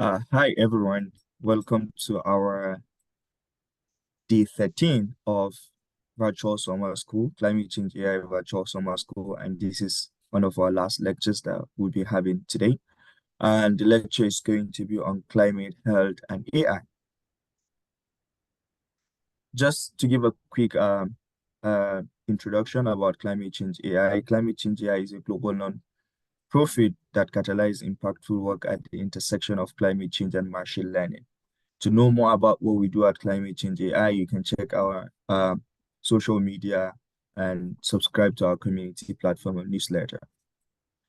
Hi, everyone. Welcome to our day 13 of Virtual Summer School, Climate Change AI Virtual Summer School. And this is one of our last lectures that we'll be having today. And the lecture is going to be on climate, health, and AI. Just to give a quick introduction about climate change AI. Climate change AI is a global non-profit that catalyzes impactful work at the intersection of climate change and machine learning. To know more about what we do at Climate Change AI, you can check our social media and subscribe to our community platform and newsletter.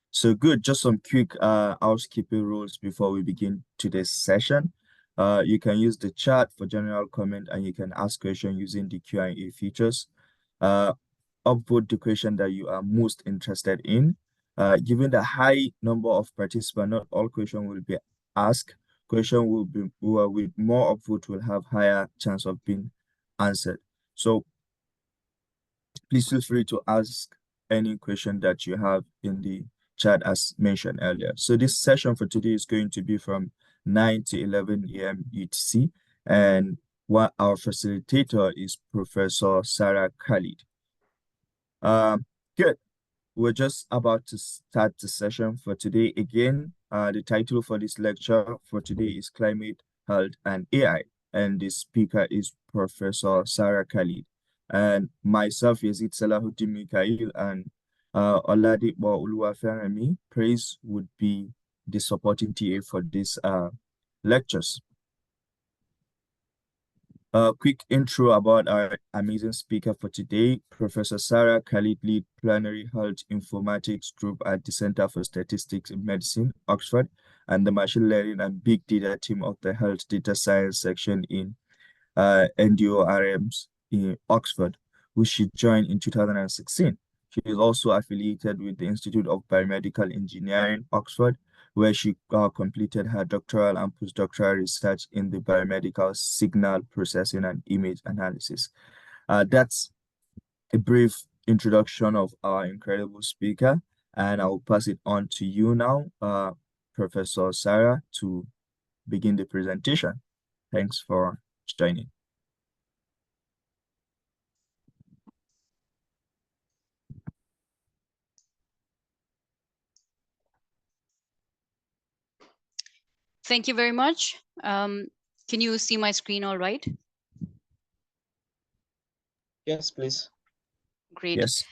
So good, just some quick housekeeping rules before we begin today's session. You can use the chat for general comment and you can ask questions using the Q&A features. Upvote the question that you are most interested in. Given the high number of participants, not all questions will be asked. Question will be with more upvote will have higher chance of being answered. So please feel free to ask any question that you have in the chat as mentioned earlier. So this session for today is going to be from 9 to 11 a.m. UTC, and what our facilitator is Professor Sara Khalid. Good. We're just about to start the session for today. Again, the title for this lecture for today is Climate, Health, and AI. And the speaker is Professor Sara Khalid. And myself, Yazid Salahuddin Mikhail, and Oladipo Oluwaferemi. Praise would be the supporting TA for this lectures. A quick intro about our amazing speaker for today. Professor Sara Khalid lead Planetary Health Informatics Group at the Center for Statistics in Medicine, Oxford, and the Machine Learning and Big Data team of the Health Data Science section in NDORMs in Oxford, which she joined in 2016. She is also affiliated with the Institute of Biomedical Engineering, Oxford, where she completed her doctoral and postdoctoral research in the biomedical signal processing and image analysis. That's a brief introduction of our incredible speaker, and I'll pass it on to you now, Professor Sara, to begin the presentation. Thanks for joining. Thank you very much. Can you see my screen all right? Yes, please. Great. Yes.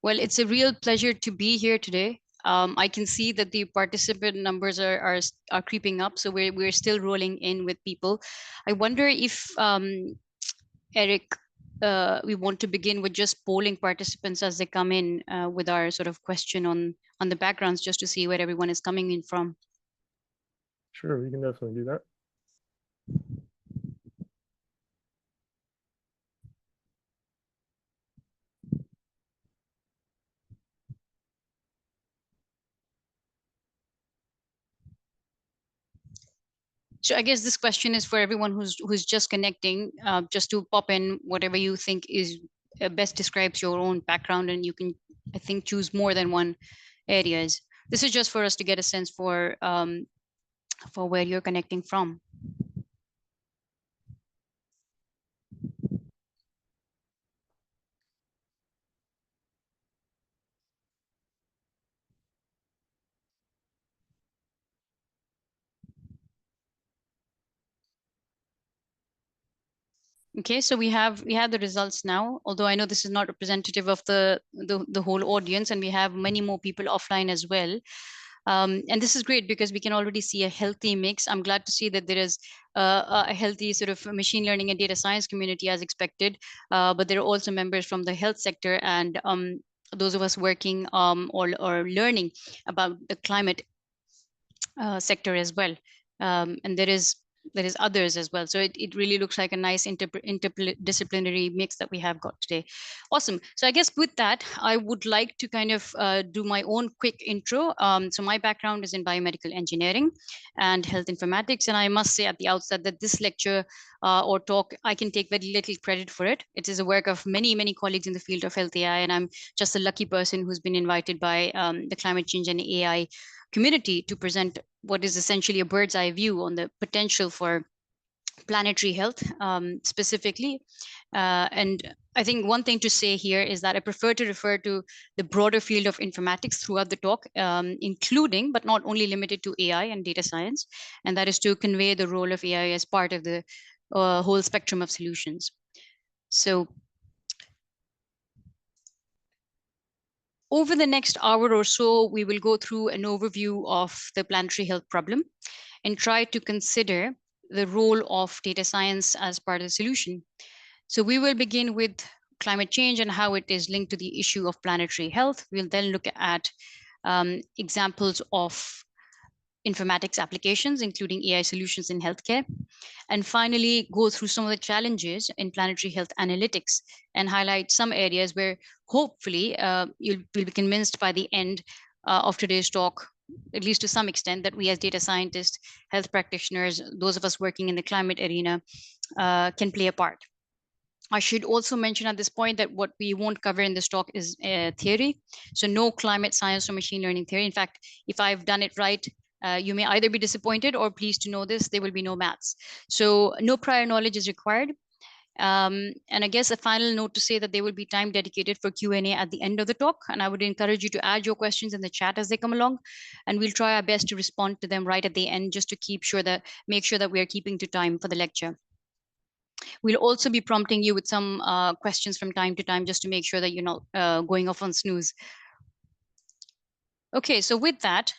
Well, it's a real pleasure to be here today. I can see that the participant numbers are creeping up, so we're still rolling in with people. I wonder if Eric, we want to begin with just polling participants as they come in with our sort of question on the backgrounds, just to see where everyone is coming in from. Sure, we can definitely do that. So I guess this question is for everyone who's just connecting, just to pop in whatever you think is best describes your own background, and you can, I think, choose more than one areas. This is just for us to get a sense for where you're connecting from. Okay, so we have the results now, although I know this is not representative of the whole audience, and we have many more people offline as well. And this is great because we can already see a healthy mix. I'm glad to see that there is a healthy sort of machine learning and data science community as expected, but there are also members from the health sector and those of us working or learning about the climate sector as well. And there is others as well. So it really looks like a nice interdisciplinary mix that we have got today. Awesome. So I guess with that, I would like to kind of do my own quick intro. So my background is in biomedical engineering and health informatics. And I must say at the outset that this lecture or talk, I can take very little credit for it. It is a work of many, many colleagues in the field of health AI. And I'm just a lucky person who's been invited by the climate change and AI community to present what is essentially a bird's eye view on the potential for planetary health specifically. And I think one thing to say here is that I prefer to refer to the broader field of informatics throughout the talk, including but not only limited to AI and data science, and that is to convey the role of AI as part of the whole spectrum of solutions. So over the next hour or so, we will go through an overview of the planetary health problem and try to consider the role of data science as part of the solution. So we will begin with climate change and how it is linked to the issue of planetary health. We'll then look at examples of informatics applications, including AI solutions in healthcare. And finally, go through some of the challenges in planetary health analytics and highlight some areas where hopefully you'll be convinced by the end of today's talk, at least to some extent, that we as data scientists, health practitioners, those of us working in the climate arena can play a part. I should also mention at this point that what we won't cover in this talk is theory. So no climate science or machine learning theory. In fact, if I've done it right, you may either be disappointed or pleased to know this, there will be no maths. So no prior knowledge is required. And I guess a final note to say that there will be time dedicated for Q&A at the end of the talk. And I would encourage you to add your questions in the chat as they come along. And we'll try our best to respond to them right at the end, just to make sure that we are keeping to time for the lecture. We'll also be prompting you with some questions from time to time, just to make sure that you're not going off on snooze. Okay, so with that,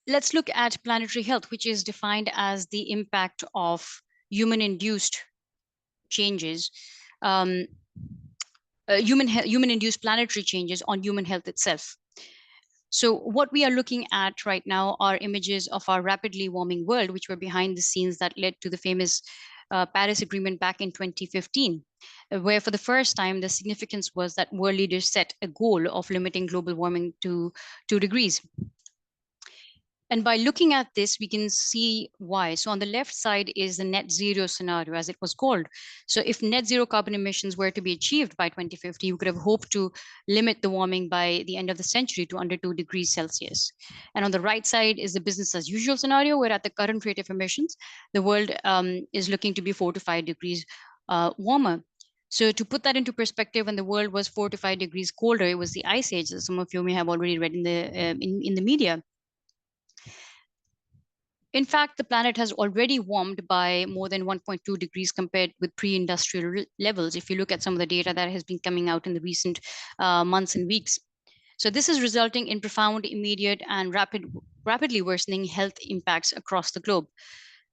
let's look at planetary health, which is defined as the impact of human-induced changes, human-induced planetary changes on human health itself. So what we are looking at right now are images of our rapidly warming world, which were behind the scenes that led to the famous Paris Agreement back in 2015, where for the first time, the significance was that world leaders set a goal of limiting global warming to 2 degrees. And by looking at this, we can see why. So on the left side is the net zero scenario, as it was called. So if net zero carbon emissions were to be achieved by 2050, you could have hoped to limit the warming by the end of the century to under 2 degrees Celsius. And on the right side is the business as usual scenario, where at the current rate of emissions, the world is looking to be 4 to 5 degrees warmer. So to put that into perspective, when the world was 4 to 5 degrees colder, it was the ice age, as some of you may have already read in the media. In fact, the planet has already warmed by more than 1.2 degrees compared with pre-industrial levels, if you look at some of the data that has been coming out in the recent months and weeks. So this is resulting in profound, immediate, and rapidly worsening health impacts across the globe.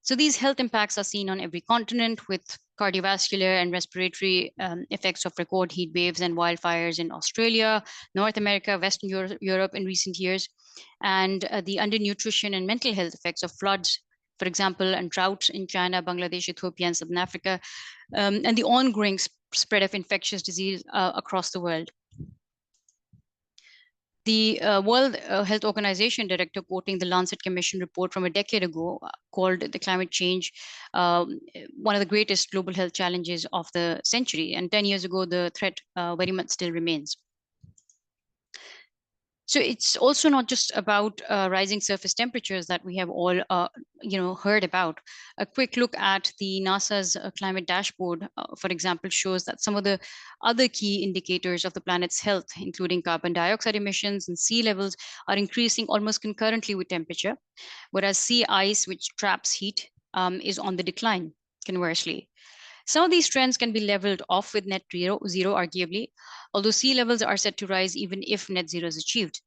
So these health impacts are seen on every continent, with cardiovascular and respiratory effects of record heat waves and wildfires in Australia, North America, Western Europe in recent years, and the undernutrition and mental health effects of floods, for example, and droughts in China, Bangladesh, Ethiopia, and Southern Africa, and the ongoing spread of infectious disease across the world. The World Health Organization director, quoting the Lancet Commission report from a decade ago, called the climate change one of the greatest global health challenges of the century. And 10 years ago, the threat very much still remains. So it's also not just about rising surface temperatures that we have all heard about. A quick look at the NASA's climate dashboard, for example, shows that some of the other key indicators of the planet's health, including carbon dioxide emissions and sea levels, are increasing almost concurrently with temperature, whereas sea ice, which traps heat, is on the decline, conversely. Some of these trends can be leveled off with net zero, arguably, although sea levels are set to rise even if net zero is achieved.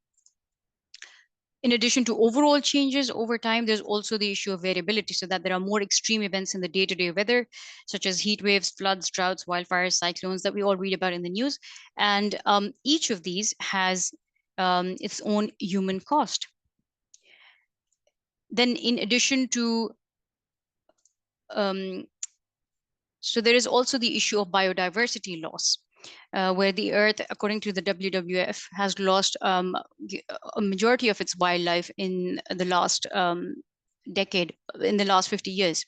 In addition to overall changes over time, there's also the issue of variability, so that there are more extreme events in the day-to-day weather, such as heat waves, floods, droughts, wildfires, cyclones that we all read about in the news. And each of these has its own human cost. Then in addition to so there is also the issue of biodiversity loss, where the Earth, according to the WWF, has lost a majority of its wildlife in the last decade, in the last 50 years.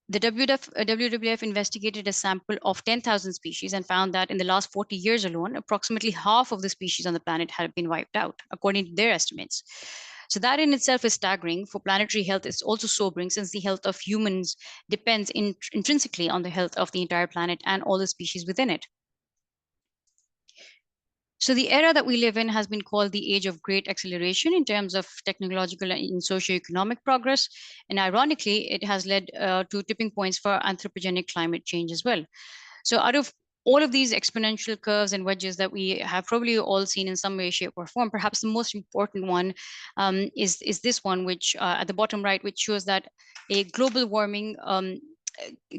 The WWF investigated a sample of 10,000 species and found that in the last 40 years alone, approximately half of the species on the planet have been wiped out, according to their estimates. So that in itself is staggering. For planetary health, it's also sobering, since the health of humans depends intrinsically on the health of the entire planet and all the species within it. So the era that we live in has been called the age of great acceleration in terms of technological and socioeconomic progress. And ironically, it has led to tipping points for anthropogenic climate change as well. So out of all of these exponential curves and wedges that we have probably all seen in some way, shape, or form, perhaps the most important one is this one, which at the bottom right, which shows that a global warming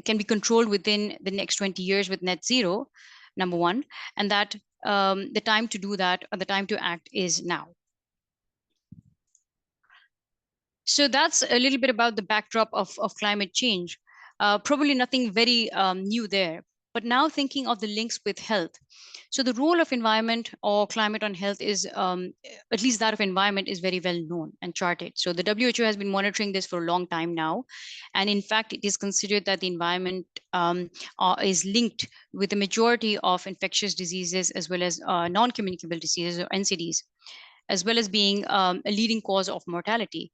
can be controlled within the next 20 years with net zero, number one, and that the time to do that, or the time to act, is now. So that's a little bit about the backdrop of climate change. Probably nothing very new there. But now thinking of the links with health. So the role of environment or climate on health is, at least that of environment, is very well known and charted. So the WHO has been monitoring this for a long time now. And in fact, it is considered that the environment is linked with the majority of infectious diseases, as well as non-communicable diseases, or NCDs, as well as being a leading cause of mortality.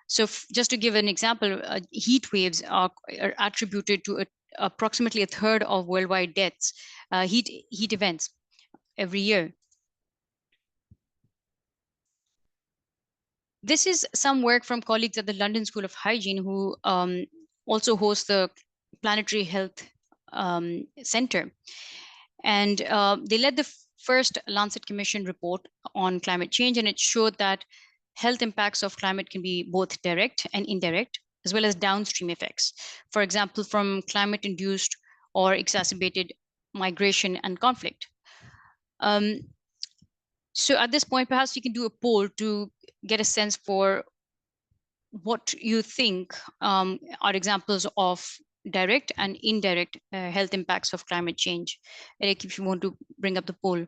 So just to give an example, heat waves are attributed to approximately a third of worldwide deaths, heat events every year. This is some work from colleagues at the London School of Hygiene, who also host the Planetary Health Center. And they led the first Lancet Commission report on climate change, and it showed that health impacts of climate can be both direct and indirect, as well as downstream effects. For example, from climate-induced or exacerbated migration and conflict. So at this point, perhaps we can do a poll to get a sense for what you think are examples of direct and indirect health impacts of climate change. Eric, if you want to bring up the poll.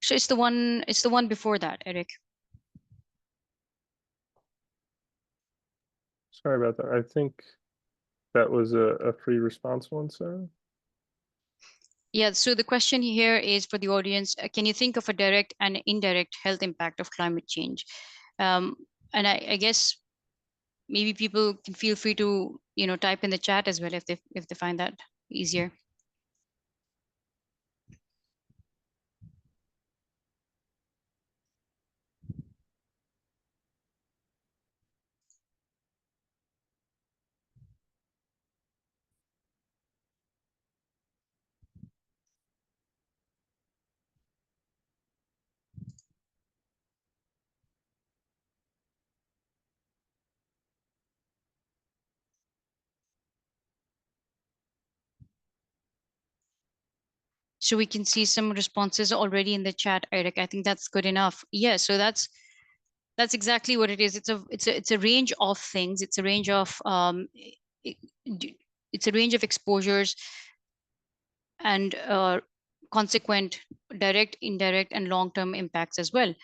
So it's the one before that, Eric. Sorry about that. I think that was a free response one, Sarah. Yeah, so the question here is for the audience, can you think of a direct and indirect health impact of climate change? And I guess maybe people can feel free to, type in the chat as well if they find that easier. So we can see some responses already in the chat, Eric. I think that's good enough. Yeah, so that's exactly what it is. It's a range of things. It's a range of it's a range of exposures and consequent direct, indirect, and long-term impacts as well.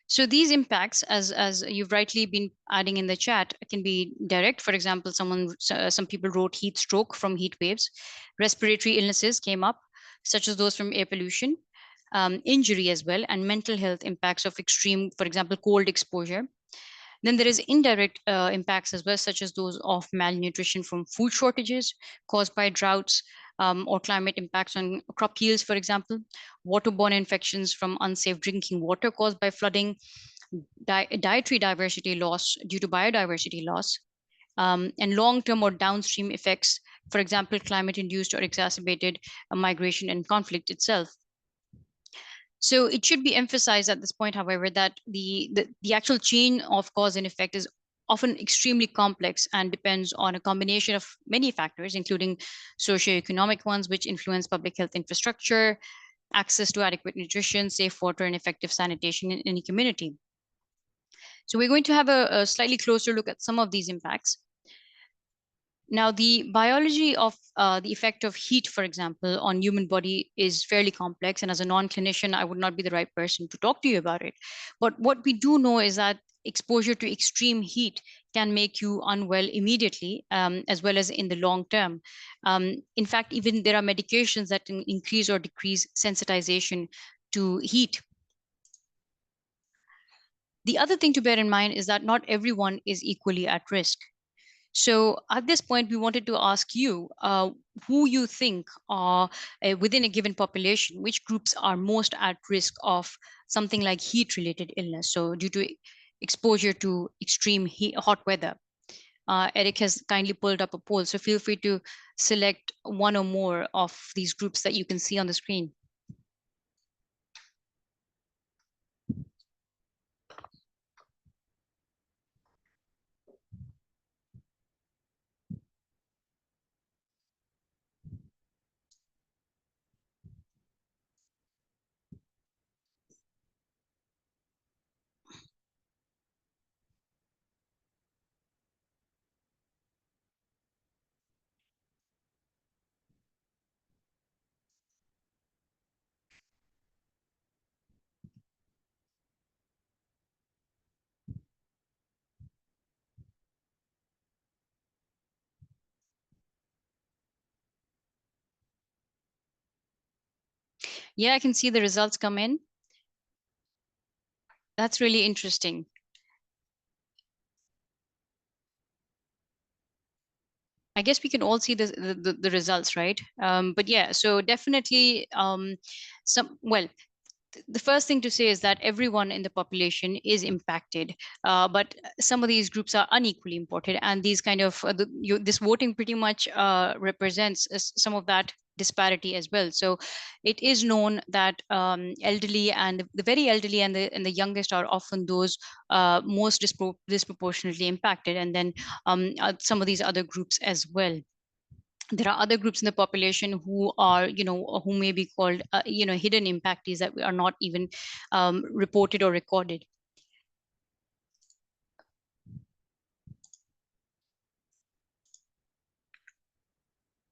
So these impacts, as you've rightly been adding in the chat, can be direct. For example, some people wrote heat stroke from heat waves. Respiratory illnesses came up, such as those from air pollution, injury as well, and mental health impacts of extreme, for example, cold exposure. Then there is indirect impacts as well, such as those of malnutrition from food shortages caused by droughts, or climate impacts on crop yields, for example, waterborne infections from unsafe drinking water caused by flooding, dietary diversity loss due to biodiversity loss, and long-term or downstream effects, for example, climate-induced or exacerbated migration and conflict itself. So it should be emphasized at this point, however, that the actual chain of cause and effect is often extremely complex and depends on a combination of many factors, including socioeconomic ones, which influence public health infrastructure, access to adequate nutrition, safe water, and effective sanitation in any community. So we're going to have a slightly closer look at some of these impacts. Now, the biology of the effect of heat, for example, on human body is fairly complex. And as a non-clinician, I would not be the right person to talk to you about it. But what we do know is that exposure to extreme heat can make you unwell immediately, as well as in the long term. In fact, even there are medications that can increase or decrease sensitization to heat. The other thing to bear in mind is that not everyone is equally at risk. So at this point, we wanted to ask you who you think are within a given population, which groups are most at risk of something like heat-related illness. So due to exposure to extreme hot weather. Eric has kindly pulled up a poll, so feel free to select one or more of these groups that you can see on the screen. Yeah, I can see the results come in. That's really interesting. I guess we can all see the results, right? But yeah, so definitely the first thing to say is that everyone in the population is impacted, but some of these groups are unequally imported, and these kind of this voting pretty much represents some of that disparity as well. So it is known that elderly and the very elderly and the youngest are often those most disproportionately impacted, and then some of these other groups as well. There are other groups in the population who are, who may be called, hidden impactees that are not even reported or recorded.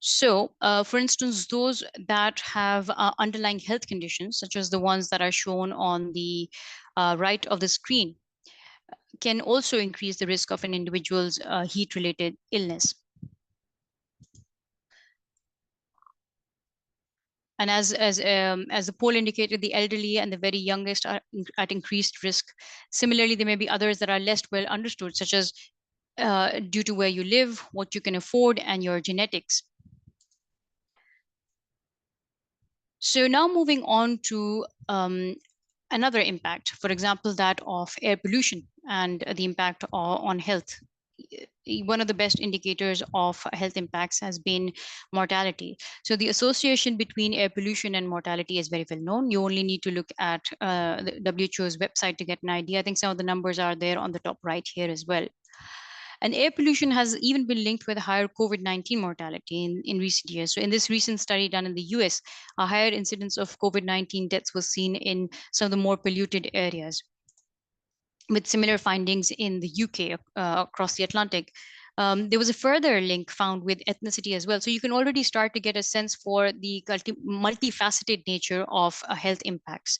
So, for instance, those that have underlying health conditions, such as the ones that are shown on the right of the screen, can also increase the risk of an individual's heat-related illness. And as the poll indicated, the elderly and the very youngest are at increased risk. Similarly, there may be others that are less well understood, such as due to where you live, what you can afford, and your genetics. So now moving on to another impact, for example, that of air pollution and the impact on health. One of the best indicators of health impacts has been mortality. So the association between air pollution and mortality is very well known. You only need to look at the WHO's website to get an idea. I think some of the numbers are there on the top right here as well. And air pollution has even been linked with higher COVID-19 mortality in recent years. So in this recent study done in the US, a higher incidence of COVID-19 deaths was seen in some of the more polluted areas, with similar findings in the UK across the Atlantic. There was a further link found with ethnicity as well. So you can already start to get a sense for the multifaceted nature of health impacts,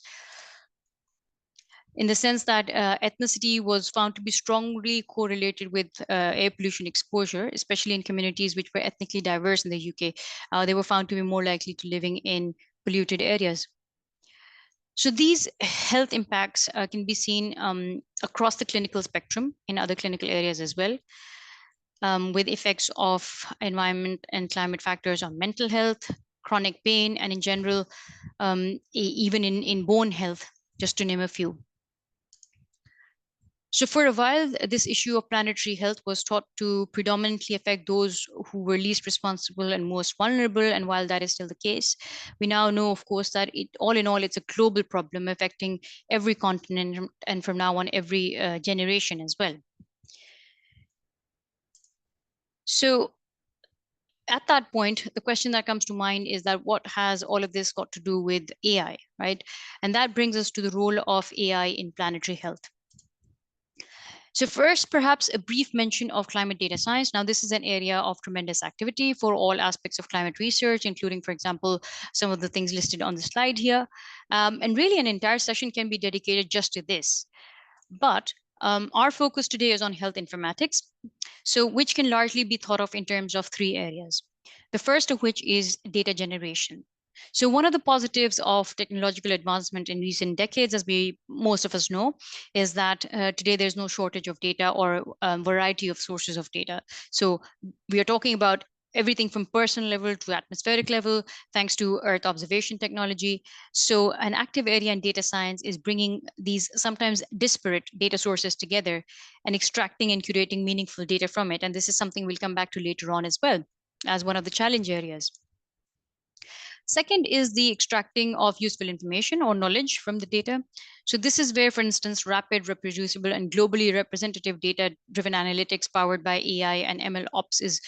in the sense that ethnicity was found to be strongly correlated with air pollution exposure, especially in communities which were ethnically diverse in the UK. They were found to be more likely to living in polluted areas. So these health impacts can be seen across the clinical spectrum in other clinical areas as well, with effects of environment and climate factors on mental health, chronic pain, and in general, even in bone health, just to name a few. So for a while, this issue of planetary health was thought to predominantly affect those who were least responsible and most vulnerable. And while that is still the case, we now know, of course, that all in all, it's a global problem affecting every continent and from now on, every generation as well. So at that point, the question that comes to mind is that what has all of this got to do with AI, right? And that brings us to the role of AI in planetary health. So first, perhaps a brief mention of climate data science. Now, this is an area of tremendous activity for all aspects of climate research, including, for example, some of the things listed on the slide here. And really, an entire session can be dedicated just to this. But our focus today is on health informatics, so which can largely be thought of in terms of three areas. The first of which is data generation. So one of the positives of technological advancement in recent decades, as most of us know, is that today there's no shortage of data or variety of sources of data. So we are talking about everything from personal level to atmospheric level, thanks to Earth observation technology. So an active area in data science is bringing these sometimes disparate data sources together and extracting and curating meaningful data from it. And this is something we'll come back to later on as well as one of the challenge areas. Second is the extracting of useful information or knowledge from the data. So this is where, for instance, rapid, reproducible, and globally representative data-driven analytics powered by AI and ML ops is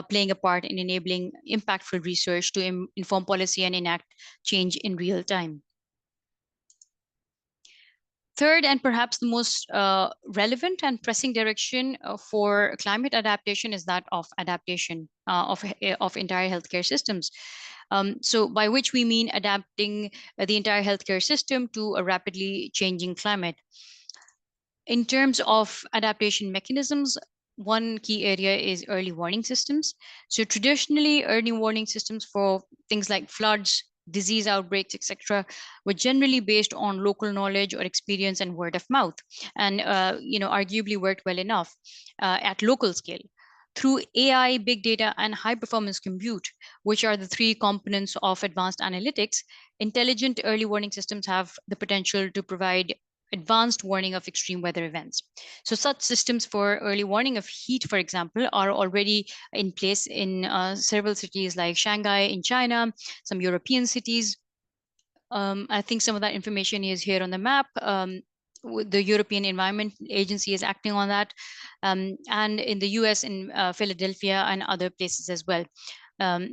playing a part in enabling impactful research to inform policy and enact change in real time. Third, and perhaps the most relevant and pressing direction for climate adaptation is that of adaptation of entire healthcare systems. So by which we mean adapting the entire healthcare system to a rapidly changing climate. In terms of adaptation mechanisms, one key area is early warning systems. So traditionally, early warning systems for things like floods, disease outbreaks, etc., were generally based on local knowledge or experience and word of mouth, and arguably worked well enough at local scale. Through AI, big data, and high performance compute, which are the three components of advanced analytics, intelligent early warning systems have the potential to provide advanced warning of extreme weather events. So such systems for early warning of heat, for example, are already in place in several cities like Shanghai in China, some European cities. I think some of that information is here on the map. The European Environment Agency is acting on that, and in the US in Philadelphia and other places as well.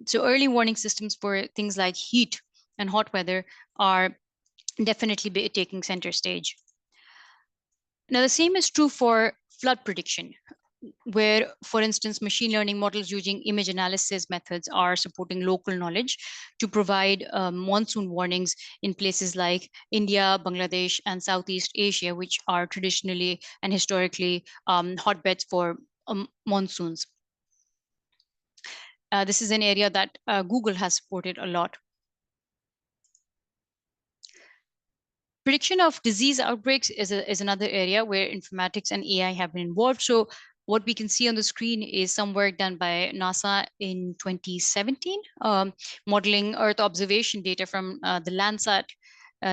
So early warning systems for things like heat and hot weather are definitely taking center stage. Now, the same is true for flood prediction, where, for instance, machine learning models using image analysis methods are supporting local knowledge to provide monsoon warnings in places like India, Bangladesh, and Southeast Asia, which are traditionally and historically hotbeds for monsoons. This is an area that Google has supported a lot. Prediction of disease outbreaks is another area where informatics and AI have been involved. So what we can see on the screen is some work done by NASA in 2017, modeling Earth observation data from the Landsat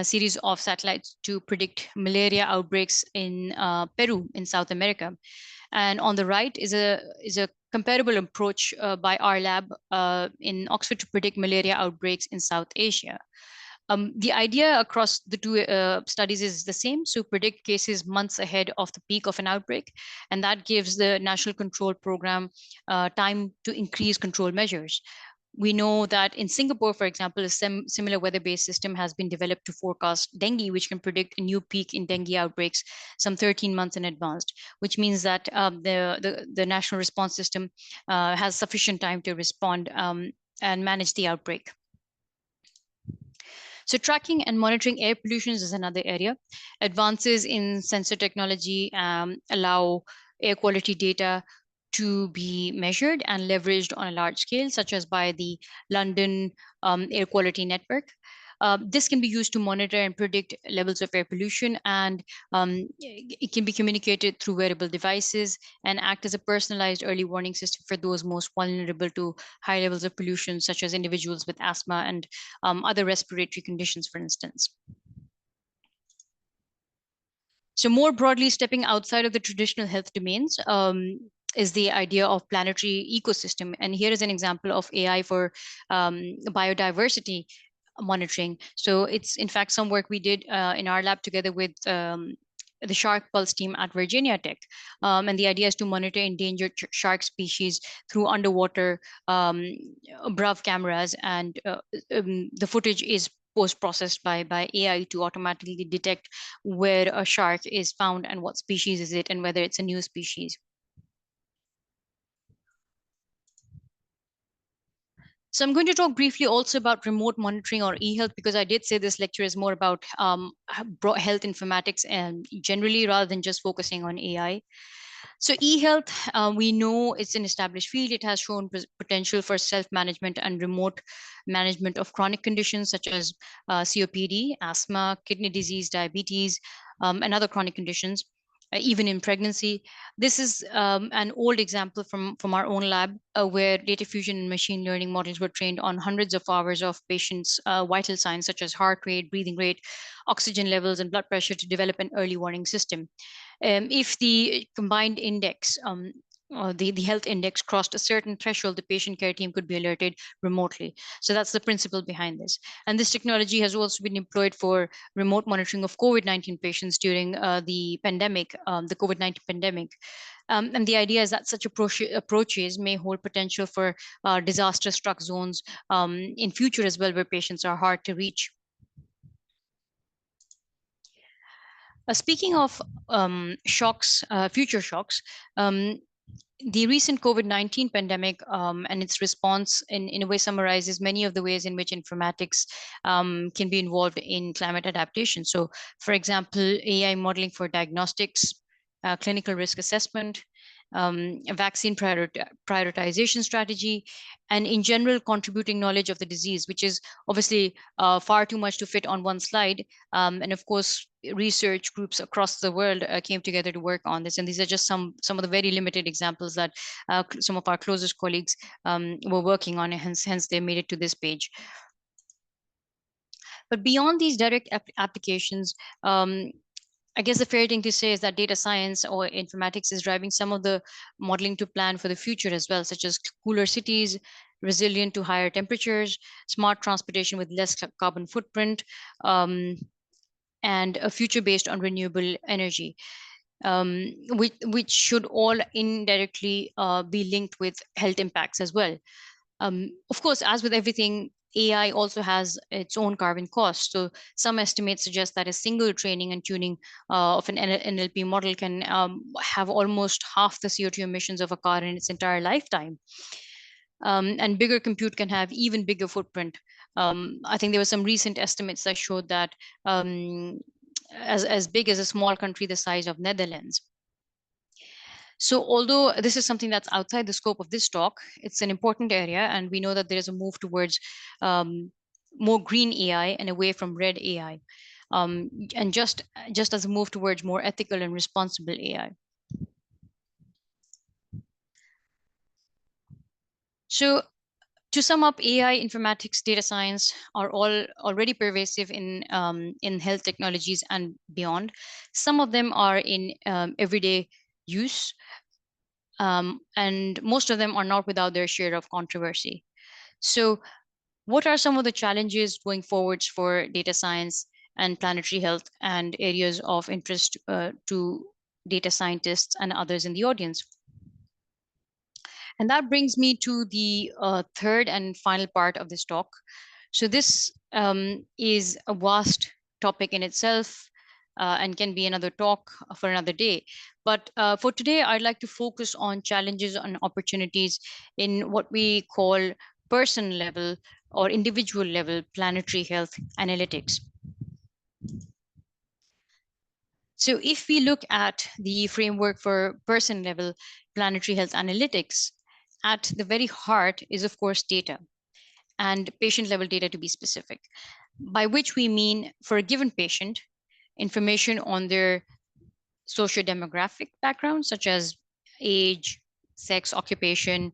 series of satellites to predict malaria outbreaks in Peru in South America. And on the right is a comparable approach by our lab in Oxford to predict malaria outbreaks in South Asia. The idea across the two studies is the same. So predict cases months ahead of the peak of an outbreak. And that gives the National Control Program time to increase control measures. We know that in Singapore, for example, a similar weather-based system has been developed to forecast dengue, which can predict a new peak in dengue outbreaks some 13 months in advance, which means that the national response system has sufficient time to respond and manage the outbreak. So tracking and monitoring air pollution is another area. Advances in sensor technology allow air quality data to be measured and leveraged on a large scale, such as by the London Air Quality Network. This can be used to monitor and predict levels of air pollution, and it can be communicated through wearable devices and act as a personalized early warning system for those most vulnerable to high levels of pollution, such as individuals with asthma and other respiratory conditions, for instance. So more broadly, stepping outside of the traditional health domains is the idea of planetary ecosystem. And here is an example of AI for biodiversity monitoring. So it's in fact some work we did in our lab together with the shark pulse team at Virginia Tech. And the idea is to monitor endangered shark species through underwater BRAV cameras. And the footage is post-processed by AI to automatically detect where a shark is found and what species is it and whether it's a new species. So I'm going to talk briefly also about remote monitoring or e-health, because I did say this lecture is more about health informatics and generally rather than just focusing on AI. So e-health, we know it's an established field. It has shown potential for self-management and remote management of chronic conditions such as COPD, asthma, kidney disease, diabetes, and other chronic conditions. Even in pregnancy. This is an old example from our own lab where data fusion and machine learning models were trained on hundreds of hours of patients' vital signs such as heart rate, breathing rate, oxygen levels, and blood pressure to develop an early warning system. If the combined index, the health index crossed a certain threshold, the patient care team could be alerted remotely. So that's the principle behind this. And this technology has also been employed for remote monitoring of COVID-19 patients during the pandemic, the COVID-19 pandemic. And the idea is that such approaches may hold potential for disaster-struck zones in future as well, where patients are hard to reach. Speaking of shocks, future shocks, the recent COVID-19 pandemic and its response in a way summarizes many of the ways in which informatics can be involved in climate adaptation. So, for example, AI modeling for diagnostics, clinical risk assessment, a vaccine prioritization strategy, and in general contributing knowledge of the disease, which is obviously far too much to fit on one slide. And of course, research groups across the world came together to work on this. And these are just some of the very limited examples that some of our closest colleagues were working on, and hence they made it to this page. But beyond these direct applications, I guess the fair thing to say is that data science or informatics is driving some of the modeling to plan for the future as well, such as cooler cities, resilient to higher temperatures, smart transportation with less carbon footprint, and a future based on renewable energy, which should all indirectly be linked with health impacts as well. Of course, as with everything, AI also has its own carbon cost. So some estimates suggest that a single training and tuning of an NLP model can have almost half the CO2 emissions of a car in its entire lifetime. And bigger compute can have even bigger footprint. I think there were some recent estimates that showed that as big as a small country the size of Netherlands. So although this is something that's outside the scope of this talk, it's an important area, and we know that there is a move towards more green AI and away from red AI, and just as a move towards more ethical and responsible AI. So to sum up, AI, informatics, data science are all already pervasive in health technologies and beyond. Some of them are in everyday use, and most of them are not without their share of controversy. So what are some of the challenges going forwards for data science and planetary health and areas of interest to data scientists and others in the audience? And that brings me to the third and final part of this talk. So this is a vast topic in itself and can be another talk for another day. But for today, I'd like to focus on challenges and opportunities in what we call person level or individual level planetary health analytics. So if we look at the framework for person level planetary health analytics, at the very heart is, of course, data, and patient level data to be specific, by which we mean for a given patient, information on their socio-demographic background, such as age, sex, occupation,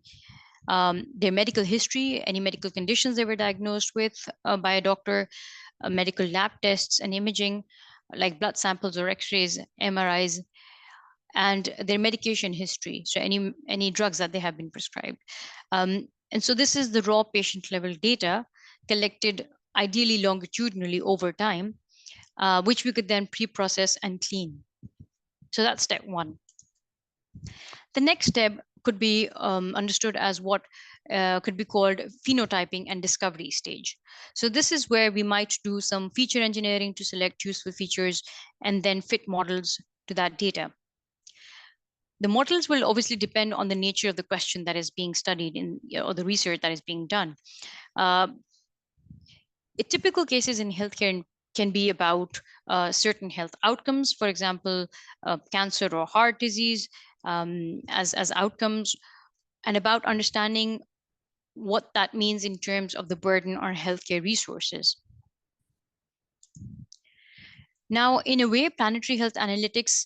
their medical history, any medical conditions they were diagnosed with by a doctor, medical lab tests and imaging, like blood samples or x-rays, MRIs, and their medication history, so any drugs that they have been prescribed. And so this is the raw patient level data collected ideally longitudinally over time, which we could then pre-process and clean. So that's step one. The next step could be understood as what could be called phenotyping and discovery stage. So this is where we might do some feature engineering to select useful features and then fit models to that data. The models will obviously depend on the nature of the question that is being studied or the research that is being done. Typical cases in healthcare can be about certain health outcomes, for example, cancer or heart disease as outcomes, and about understanding what that means in terms of the burden on healthcare resources. Now, in a way, planetary health analytics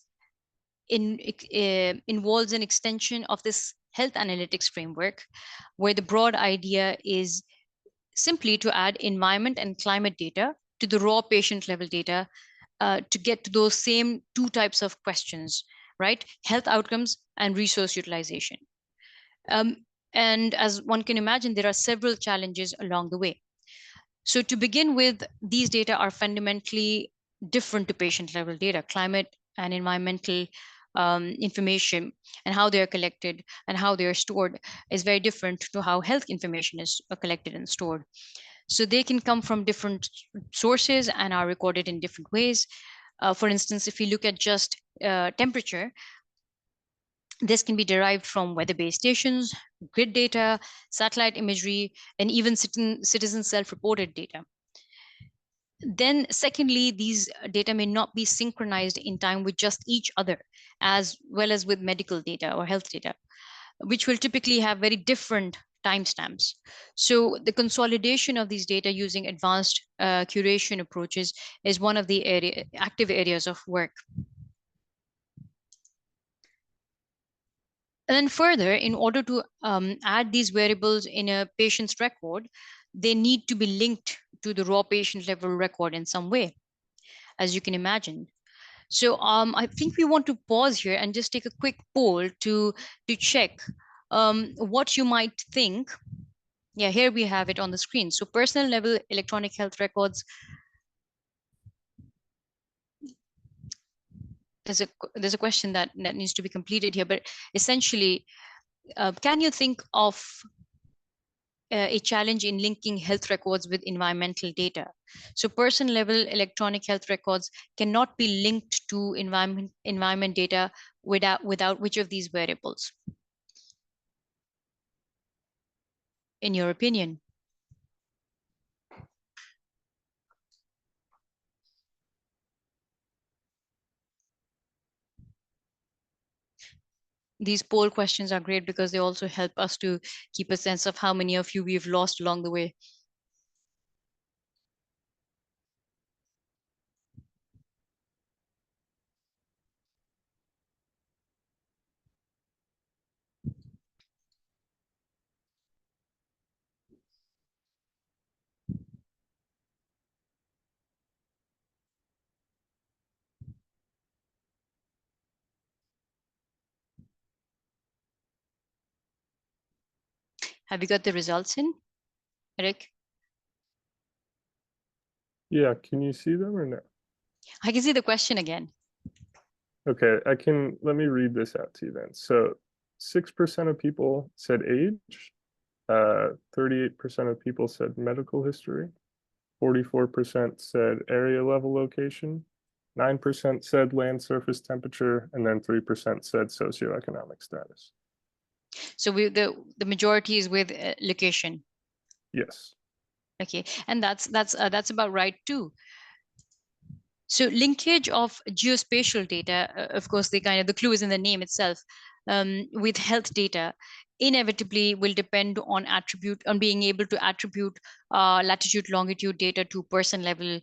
involves an extension of this health analytics framework, where the broad idea is simply to add environment and climate data to the raw patient level data to get to those same two types of questions, right? Health outcomes and resource utilization. And as one can imagine, there are several challenges along the way. So to begin with, these data are fundamentally different to patient level data. Climate and environmental information and how they are collected and how they are stored is very different to how health information is collected and stored. So they can come from different sources and are recorded in different ways. For instance, if we look at just temperature, this can be derived from weather-based stations, grid data, satellite imagery, and even citizen self-reported data. Then secondly, these data may not be synchronized in time with just each other, as well as with medical data or health data, which will typically have very different timestamps. So the consolidation of these data using advanced curation approaches is one of the active areas of work. And then further, in order to add these variables in a patient's record, they need to be linked to the raw patient level record in some way, as you can imagine. So I think we want to pause here and just take a quick poll to check what you might think. Yeah, here we have it on the screen. So personal level electronic health records. There's a question that needs to be completed here, but essentially, can you think of a challenge in linking health records with environmental data? So person level electronic health records cannot be linked to environment data without which of these variables, in your opinion? These poll questions are great because they also help us to keep a sense of how many of you we've lost along the way. Have you got the results in, Eric? Yeah, can you see them or no? I can see the question again. Okay, let me read this out to you then. So 6% of people said age, 38% of people said medical history, 44% said area level location, 9% said land surface temperature, and then 3% said socioeconomic status. So the majority is with location. Yes. Okay, and that's about right too. So linkage of geospatial data, of course, the clue is in the name itself, with health data inevitably will depend on being able to attribute latitude, longitude data to person level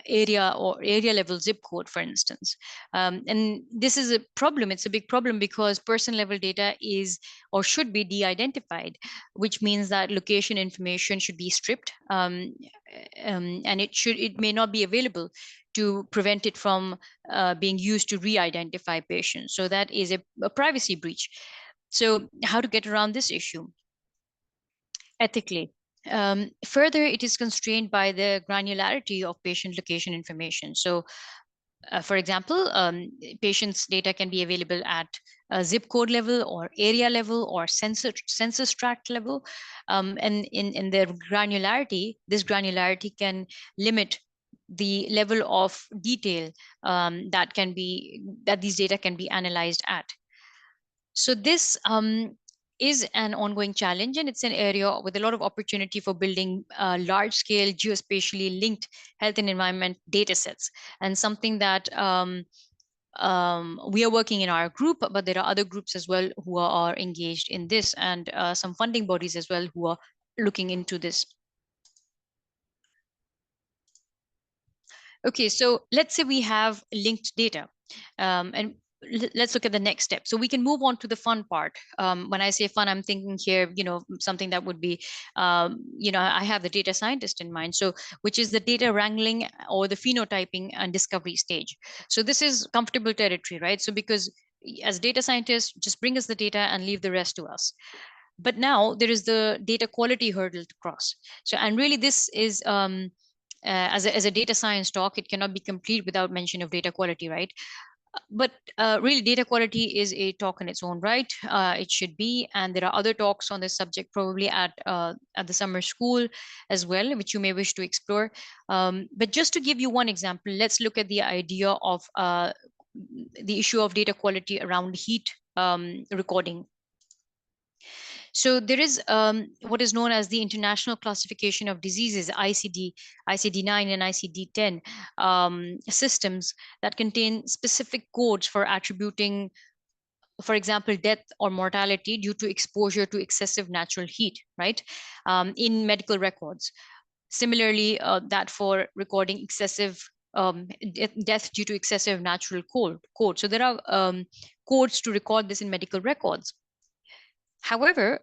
area or area level zip code, for instance. And this is a problem. It's a big problem because person level data is or should be de-identified, which means that location information should be stripped, and it may not be available to prevent it from being used to re-identify patients. So that is a privacy breach. So how to get around this issue ethically? Further, it is constrained by the granularity of patient location information. So For example, patients' data can be available at a zip code level or area level or census tract level. And in their granularity, this granularity can limit the level of detail that these data can be analyzed at. So this is an ongoing challenge, and it's an area with a lot of opportunity for building large-scale geospatially linked health and environment data sets, and something that we are working in our group, but there are other groups as well who are engaged in this, and some funding bodies as well who are looking into this. Okay, so let's say we have linked data, and let's look at the next step. So we can move on to the fun part. When I say fun, I'm thinking here, something that would be, I have the data scientist in mind. So which is the data wrangling or the phenotyping and discovery stage. So this is comfortable territory, right? So because as data scientists, just bring us the data and leave the rest to us. But now there is the data quality hurdle to cross. So, and really this is, as a data science talk, it cannot be complete without mention of data quality, right? But really, data quality is a talk in its own right. It should be, and there are other talks on this subject probably at the summer school as well, which you may wish to explore. But just to give you one example, let's look at the idea of the issue of data quality around heat recording. So there is what is known as the International Classification of Diseases, ICD-9 and ICD-10 systems that contain specific codes for attributing, for example, death or mortality due to exposure to excessive natural heat, right, in medical records. Similarly, that for recording excessive death due to excessive natural cold. So there are codes to record this in medical records. However,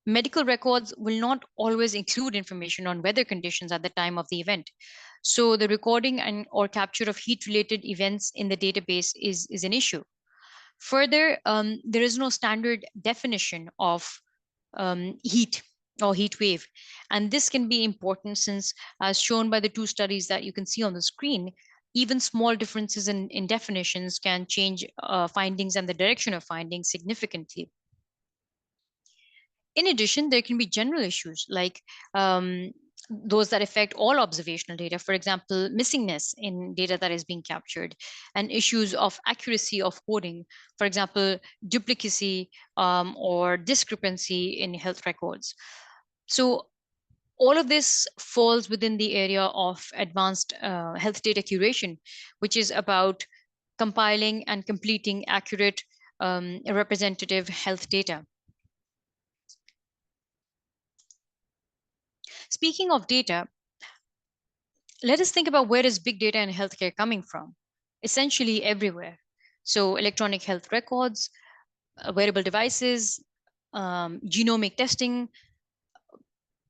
medical records will not always include information on weather conditions at the time of the event. So the recording and or capture of heat-related events in the database is an issue. Further, there is no standard definition of heat or heat wave. And this can be important since, as shown by the two studies that you can see on the screen, even small differences in definitions can change findings and the direction of findings significantly. In addition, there can be general issues like those that affect all observational data, for example, missingness in data that is being captured, and issues of accuracy of coding, for example, duplicacy or discrepancy in health records. So all of this falls within the area of advanced health data curation, which is about compiling and completing accurate representative health data. Speaking of data, let us think about where is big data in healthcare coming from? Essentially everywhere. So electronic health records, wearable devices, genomic testing,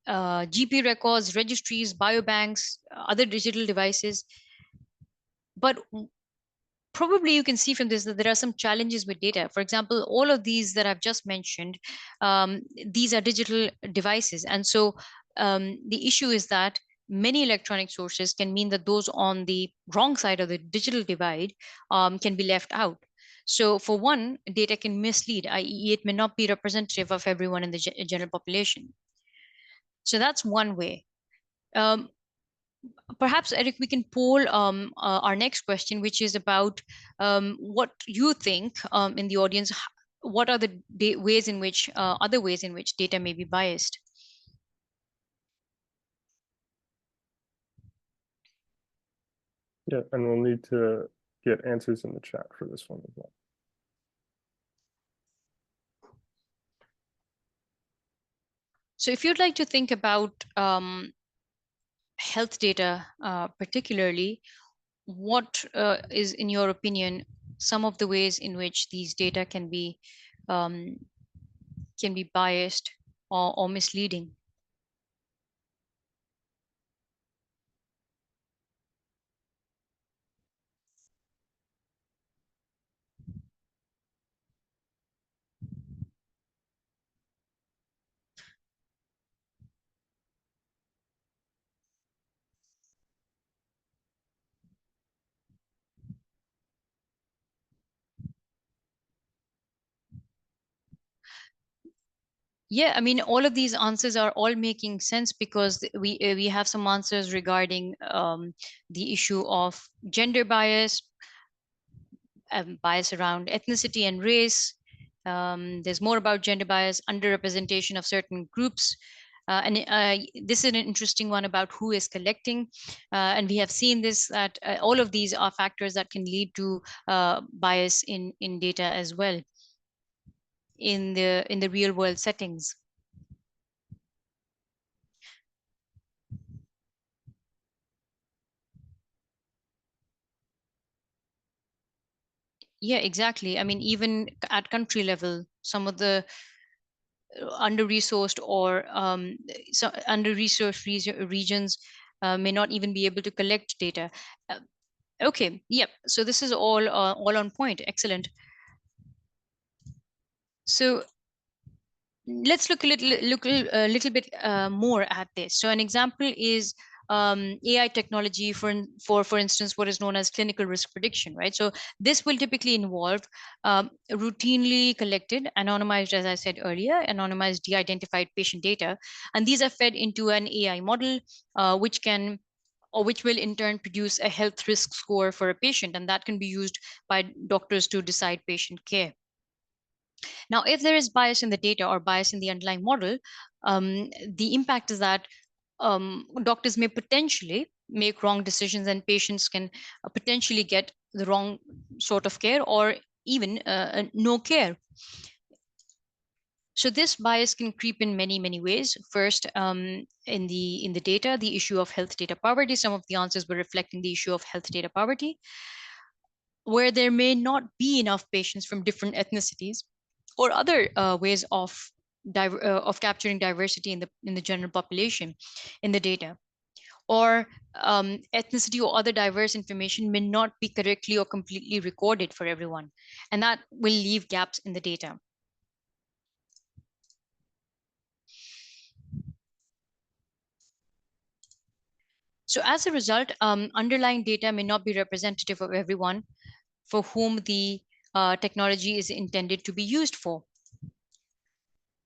GP records, registries, biobanks, other digital devices. But probably you can see from this that there are some challenges with data. For example, all of these that I've just mentioned, these are digital devices. And so the issue is that many electronic sources can mean that those on the wrong side of the digital divide can be left out. So for one, data can mislead, i.e. it may not be representative of everyone in the general population. So that's one way. Perhaps, Eric, we can poll our next question, which is about what you think in the audience, what are the ways in which, other ways in which data may be biased? Yeah, and we'll need to get answers in the chat for this one as well. So if you'd like to think about health data particularly, what is, in your opinion, some of the ways in which these data can be biased or misleading? Yeah, I mean, all of these answers are all making sense because we have some answers regarding the issue of gender bias, bias around ethnicity and race. There's more about gender bias, underrepresentation of certain groups. And this is an interesting one about who is collecting. And we have seen this, that all of these are factors that can lead to bias in data as well in the real world settings. Yeah, exactly. I mean, even at country level, some of the under-resourced or under-resourced regions may not even be able to collect data. Okay, yep. So this is all on point. Excellent. So let's look a little bit more at this. So an example is AI technology for instance, what is known as clinical risk prediction, right? So this will typically involve routinely collected, anonymized, as I said earlier, anonymized de-identified patient data, and these are fed into an AI model, which can or which will in turn produce a health risk score for a patient, and that can be used by doctors to decide patient care. Now, if there is bias in the data or bias in the underlying model, the impact is that doctors may potentially make wrong decisions and patients can potentially get the wrong sort of care or even no care. So this bias can creep in many ways. First, in the data, the issue of health data poverty. Some of the answers were reflecting the issue of health data poverty, where there may not be enough patients from different ethnicities or other ways of capturing diversity in the general population in the data, or ethnicity or other diverse information may not be correctly or completely recorded for everyone, and that will leave gaps in the data. So as a result, underlying data may not be representative of everyone for whom the technology is intended to be used for.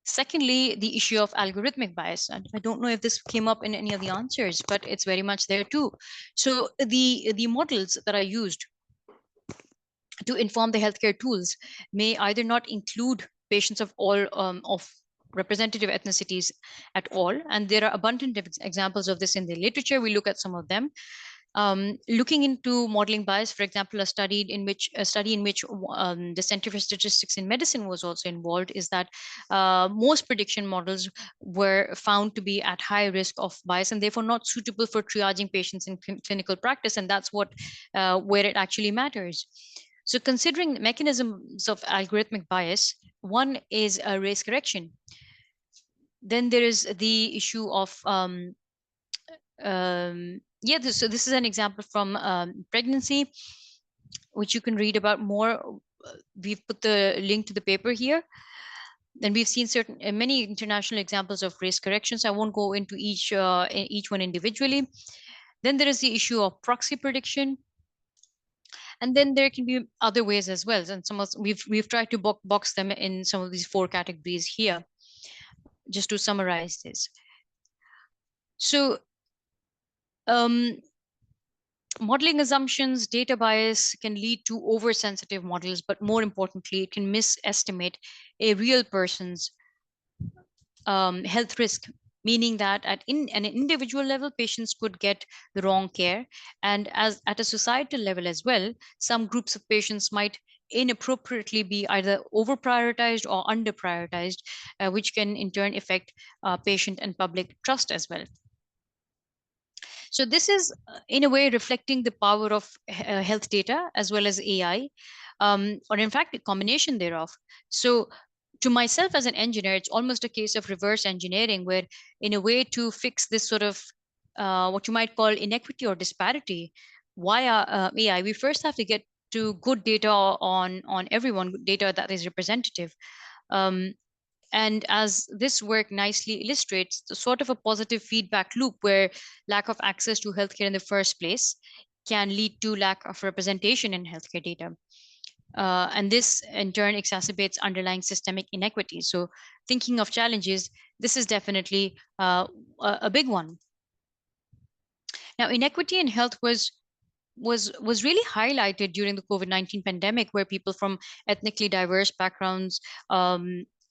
Secondly, the issue of algorithmic bias. And I don't know if this came up in any of the answers, but it's very much there too. So the models that are used to inform the healthcare tools may either not include patients of all of representative ethnicities at all. And there are abundant examples of this in the literature. We look at some of them. Looking into modeling bias, for example, a study in which the Center for Statistics in Medicine was also involved, is that most prediction models were found to be at high risk of bias and therefore not suitable for triaging patients in clinical practice, and that's what where it actually matters. So considering mechanisms of algorithmic bias, one is race correction. Then there is the issue of so this is an example from pregnancy, which you can read about more. We've put the link to the paper here. Then we've seen many international examples of race corrections. I won't go into each one individually. Then there is the issue of proxy prediction, and then there can be other ways as well. And we've tried to box them in some of these 4 categories here, just to summarize this. So modeling assumptions, data bias can lead to oversensitive models, but more importantly, it can misestimate a real person's health risk, meaning that at an individual level, patients could get the wrong care. And as at a societal level as well, some groups of patients might inappropriately be either over prioritized or under prioritized, which can in turn affect patient and public trust as well. So this is in a way reflecting the power of health data as well as AI, or in fact, a combination thereof. So to myself as an engineer, it's almost a case of reverse engineering, where in a way to fix this sort of what you might call inequity or disparity via AI, we first have to get to good data on everyone, data that is representative. And as this work nicely illustrates, the sort of a positive feedback loop where lack of access to healthcare in the first place can lead to lack of representation in healthcare data. And this in turn exacerbates underlying systemic inequities. So thinking of challenges, this is definitely a big one. Now, inequity in health was really highlighted during the COVID-19 pandemic, where people from ethnically diverse backgrounds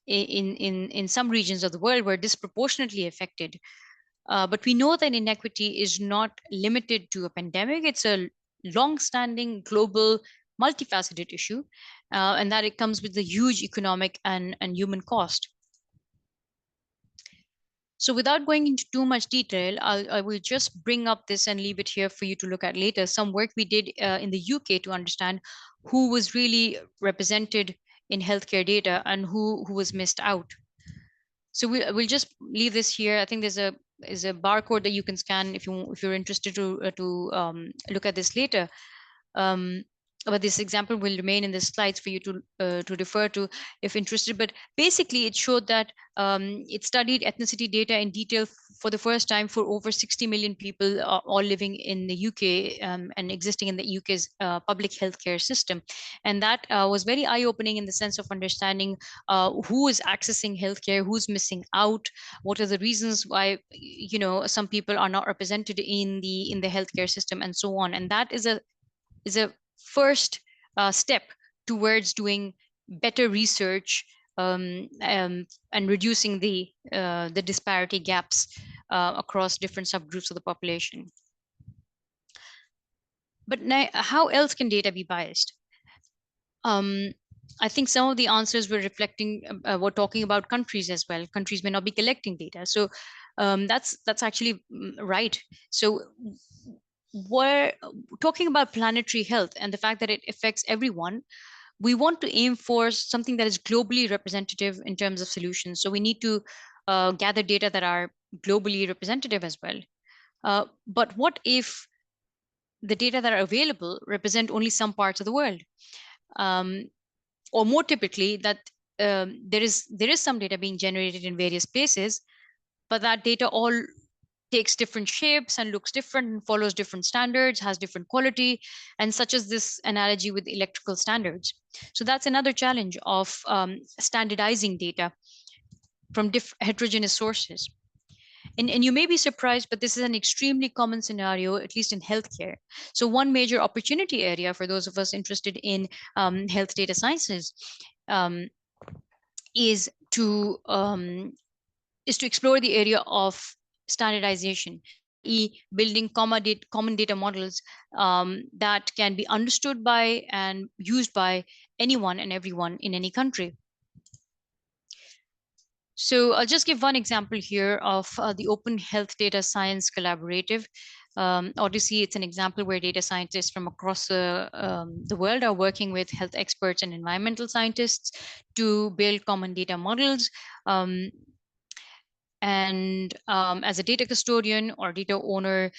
in some regions of the world were disproportionately affected. But we know that inequity is not limited to a pandemic. It's a long-standing global multifaceted issue, and that it comes with a huge economic and human cost. So without going into too much detail, I will just bring up this and leave it here for you to look at later. Some work we did in the UK to understand who was really represented in healthcare data and who was missed out. So we'll just leave this here. I think there's a barcode that you can scan if you're interested to look at this later. But this example will remain in the slides for you to refer to if interested. But basically, it showed that it studied ethnicity data in detail for the first time for over 60 million people, all living in the UK and existing in the UK's public healthcare system. And that was very eye-opening in the sense of understanding who is accessing healthcare, who's missing out, what are the reasons why some people are not represented in the healthcare system, and so on. And that is a first step towards doing better research and reducing the disparity gaps across different subgroups of the population. But now, how else can data be biased? I think some of the answers were reflecting, were talking about countries as well. Countries may not be collecting data, so that's actually right. So we're talking about planetary health and the fact that it affects everyone. We want to aim for something that is globally representative in terms of solutions. So we need to gather data that are globally representative as well. But what if the data that are available represent only some parts of the world? Or more typically, that there is some data being generated in various places, but that data all takes different shapes and looks different and follows different standards, has different quality, and such as this analogy with electrical standards. So that's another challenge of standardizing data from heterogeneous sources. And you may be surprised, but this is an extremely common scenario, at least in healthcare. So one major opportunity area for those of us interested in health data sciences is to explore the area of standardization, i.e. building common data models that can be understood by and used by anyone and everyone in any country. So I'll just give one example here of the Open Health Data Science Collaborative. Odyssey, it's an example where data scientists from across the world are working with health experts and environmental scientists to build common data models. And as a data custodian or data owner,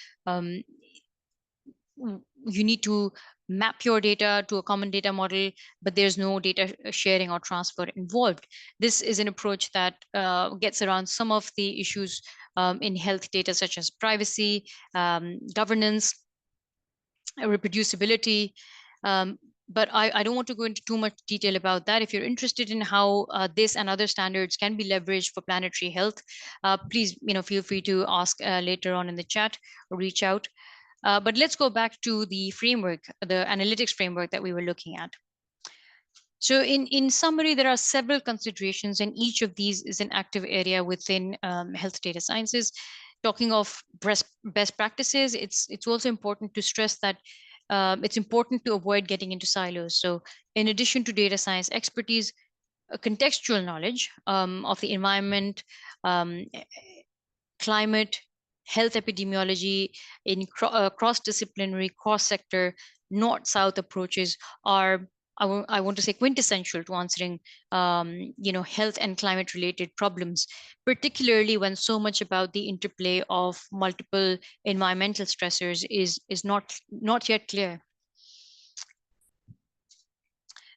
you need to map your data to a common data model, but there's no data sharing or transfer involved. This is an approach that gets around some of the issues in health data, such as privacy, governance, reproducibility. But I don't want to go into too much detail about that. If you're interested in how this and other standards can be leveraged for planetary health, please feel free to ask later on in the chat or reach out. But let's go back to the framework, the analytics framework that we were looking at. So in summary, there are several considerations, and each of these is an active area within health data sciences. Talking of best practices, it's also important to stress that it's important to avoid getting into silos. So in addition to data science expertise, contextual knowledge of the environment, climate, health epidemiology in cross-disciplinary, cross-sector, north-south approaches are, I want to say, quintessential to answering health and climate-related problems, particularly when so much about the interplay of multiple environmental stressors is not yet clear.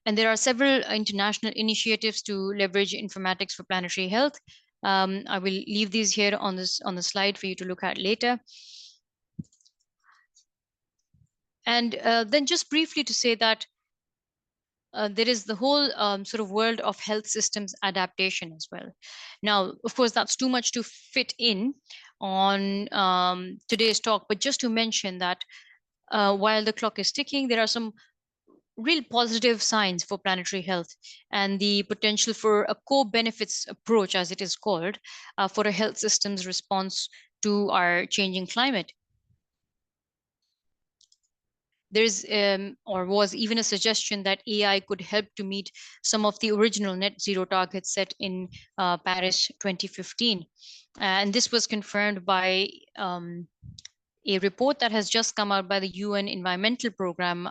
And there are several international initiatives to leverage informatics for planetary health. I will leave these here on the slide for you to look at later. And then just briefly to say that there is the whole sort of world of health systems adaptation as well. Now, of course, that's too much to fit in on today's talk, but just to mention that while the clock is ticking, there are some real positive signs for planetary health and the potential for a co-benefits approach, as it is called, for a health system's response to our changing climate. There's or was even a suggestion that AI could help to meet some of the original net zero targets set in Paris 2015. And this was confirmed by a report that has just come out by the UN Environmental Program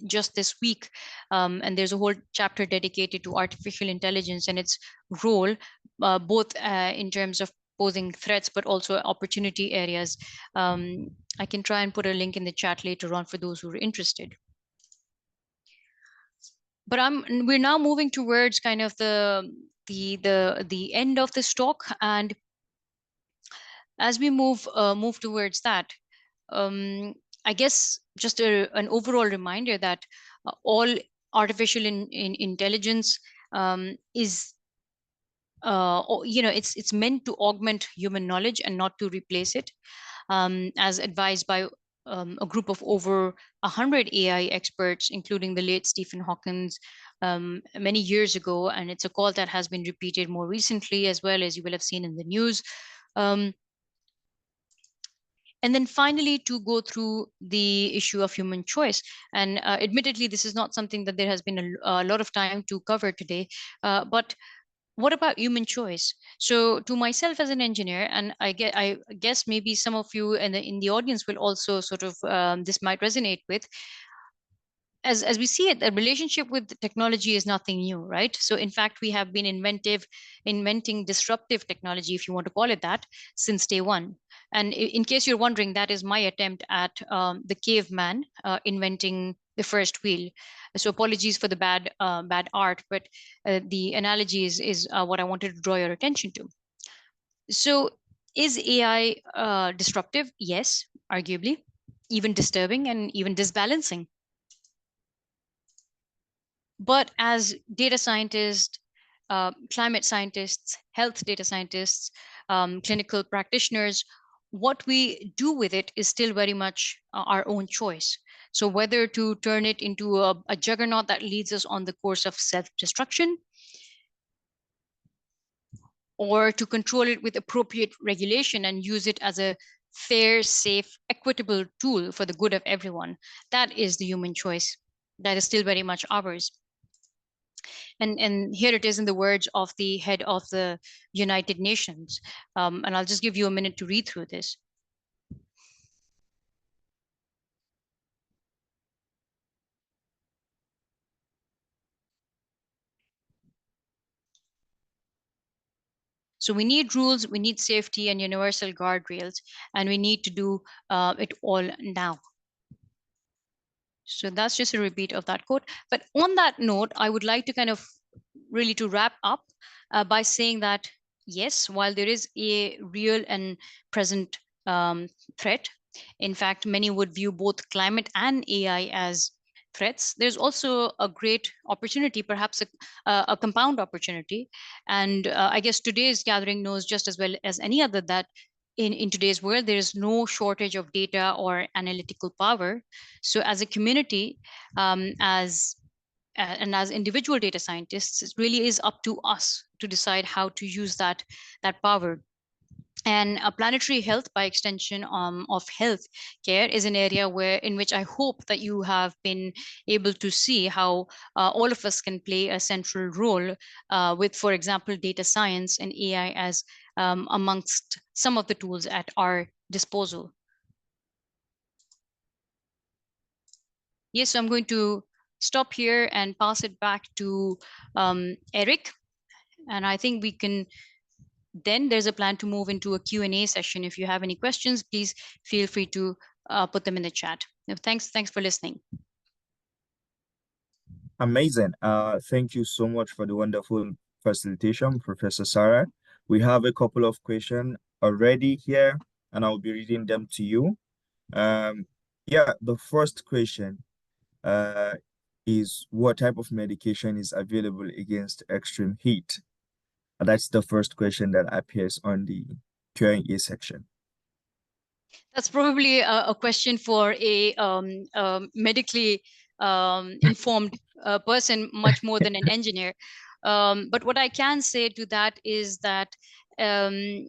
just this week. And there's a whole chapter dedicated to artificial intelligence and its role, both in terms of posing threats, but also opportunity areas. I can try and put a link in the chat later on for those who are interested. But we're now moving towards kind of the end of this talk, and as we move towards that, I guess just an overall reminder that all artificial intelligence is it's meant to augment human knowledge and not to replace it, as advised by a group of over 100 AI experts, including the late Stephen Hawking, many years ago. And it's a call that has been repeated more recently, as well, as you will have seen in the news. And then finally, to go through the issue of human choice. And admittedly, this is not something that there has been a lot of time to cover today, but what about human choice? So to myself as an engineer, and I guess maybe some of you in the audience will also sort of, this might resonate with, as we see it, the relationship with technology is nothing new, right? So in fact, we have been inventing disruptive technology, if you want to call it that, since day one. And in case you're wondering, that is my attempt at the caveman inventing the first wheel. So apologies for the bad art, but the analogy is what I wanted to draw your attention to. So is AI disruptive? Yes, arguably, even disturbing and even disbalancing. But as data scientists, climate scientists, health data scientists, clinical practitioners, what we do with it is still very much our own choice. So whether to turn it into a juggernaut that leads us on the course of self-destruction, or to control it with appropriate regulation and use it as a fair, safe, equitable tool for the good of everyone, that is the human choice. That is still very much ours. And here it is in the words of the head of the United Nations. And I'll just give you a minute to read through this. So we need rules, we need safety and universal guardrails, and we need to do it all now. So that's just a repeat of that quote. But on that note, I would like to kind of really to wrap up by saying that, yes, while there is a real and present threat, in fact, many would view both climate and AI as threats, there's also a great opportunity, perhaps a compound opportunity. And I guess today's gathering knows just as well as any other that in today's world, there is no shortage of data or analytical power. So as a community, and as individual data scientists, it really is up to us to decide how to use that power. And planetary health, by extension of health care, is an area in which I hope that you have been able to see how all of us can play a central role with, for example, data science and AI as amongst some of the tools at our disposal. Yes, so I'm going to stop here and pass it back to Eric. And I think we can, then there's a plan to move into a Q&A session. If you have any questions, please feel free to put them in the chat. Thanks for listening. Amazing. Thank you so much for the wonderful facilitation, Professor Sara. We have a couple of questions already here, and I'll be reading them to you. Yeah, the first question is what type of medication is available against extreme heat? That's the first question that appears on the Q&A section. That's probably a question for a medically informed person, much more than an engineer. But what I can say to that is that in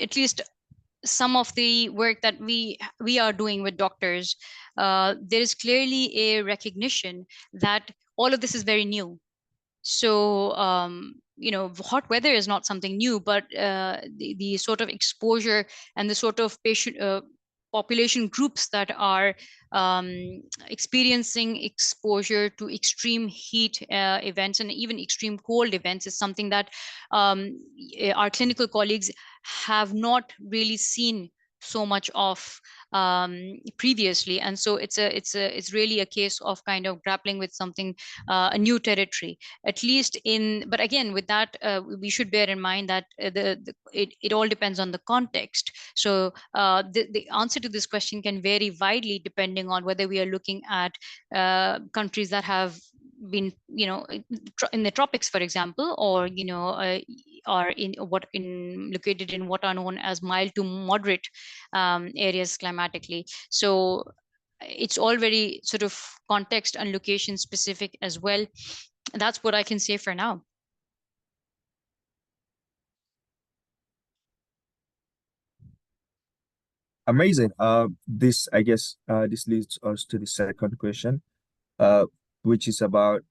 at least some of the work that we are doing with doctors, there is clearly a recognition that all of this is very new. So hot weather is not something new, but the sort of exposure and the sort of patient population groups that are experiencing exposure to extreme heat events and even extreme cold events is something that our clinical colleagues have not really seen so much of previously, and so it's really a case of kind of grappling with something, a new territory, at least but again, with that, we should bear in mind that it all depends on the context. So the answer to this question can vary widely depending on whether we are looking at countries that have been in the tropics, for example, or are located in what are known as mild to moderate areas climatically. So it's all very sort of context and location specific as well. That's what I can say for now. Amazing. This, I guess, this leads us to the second question, which is about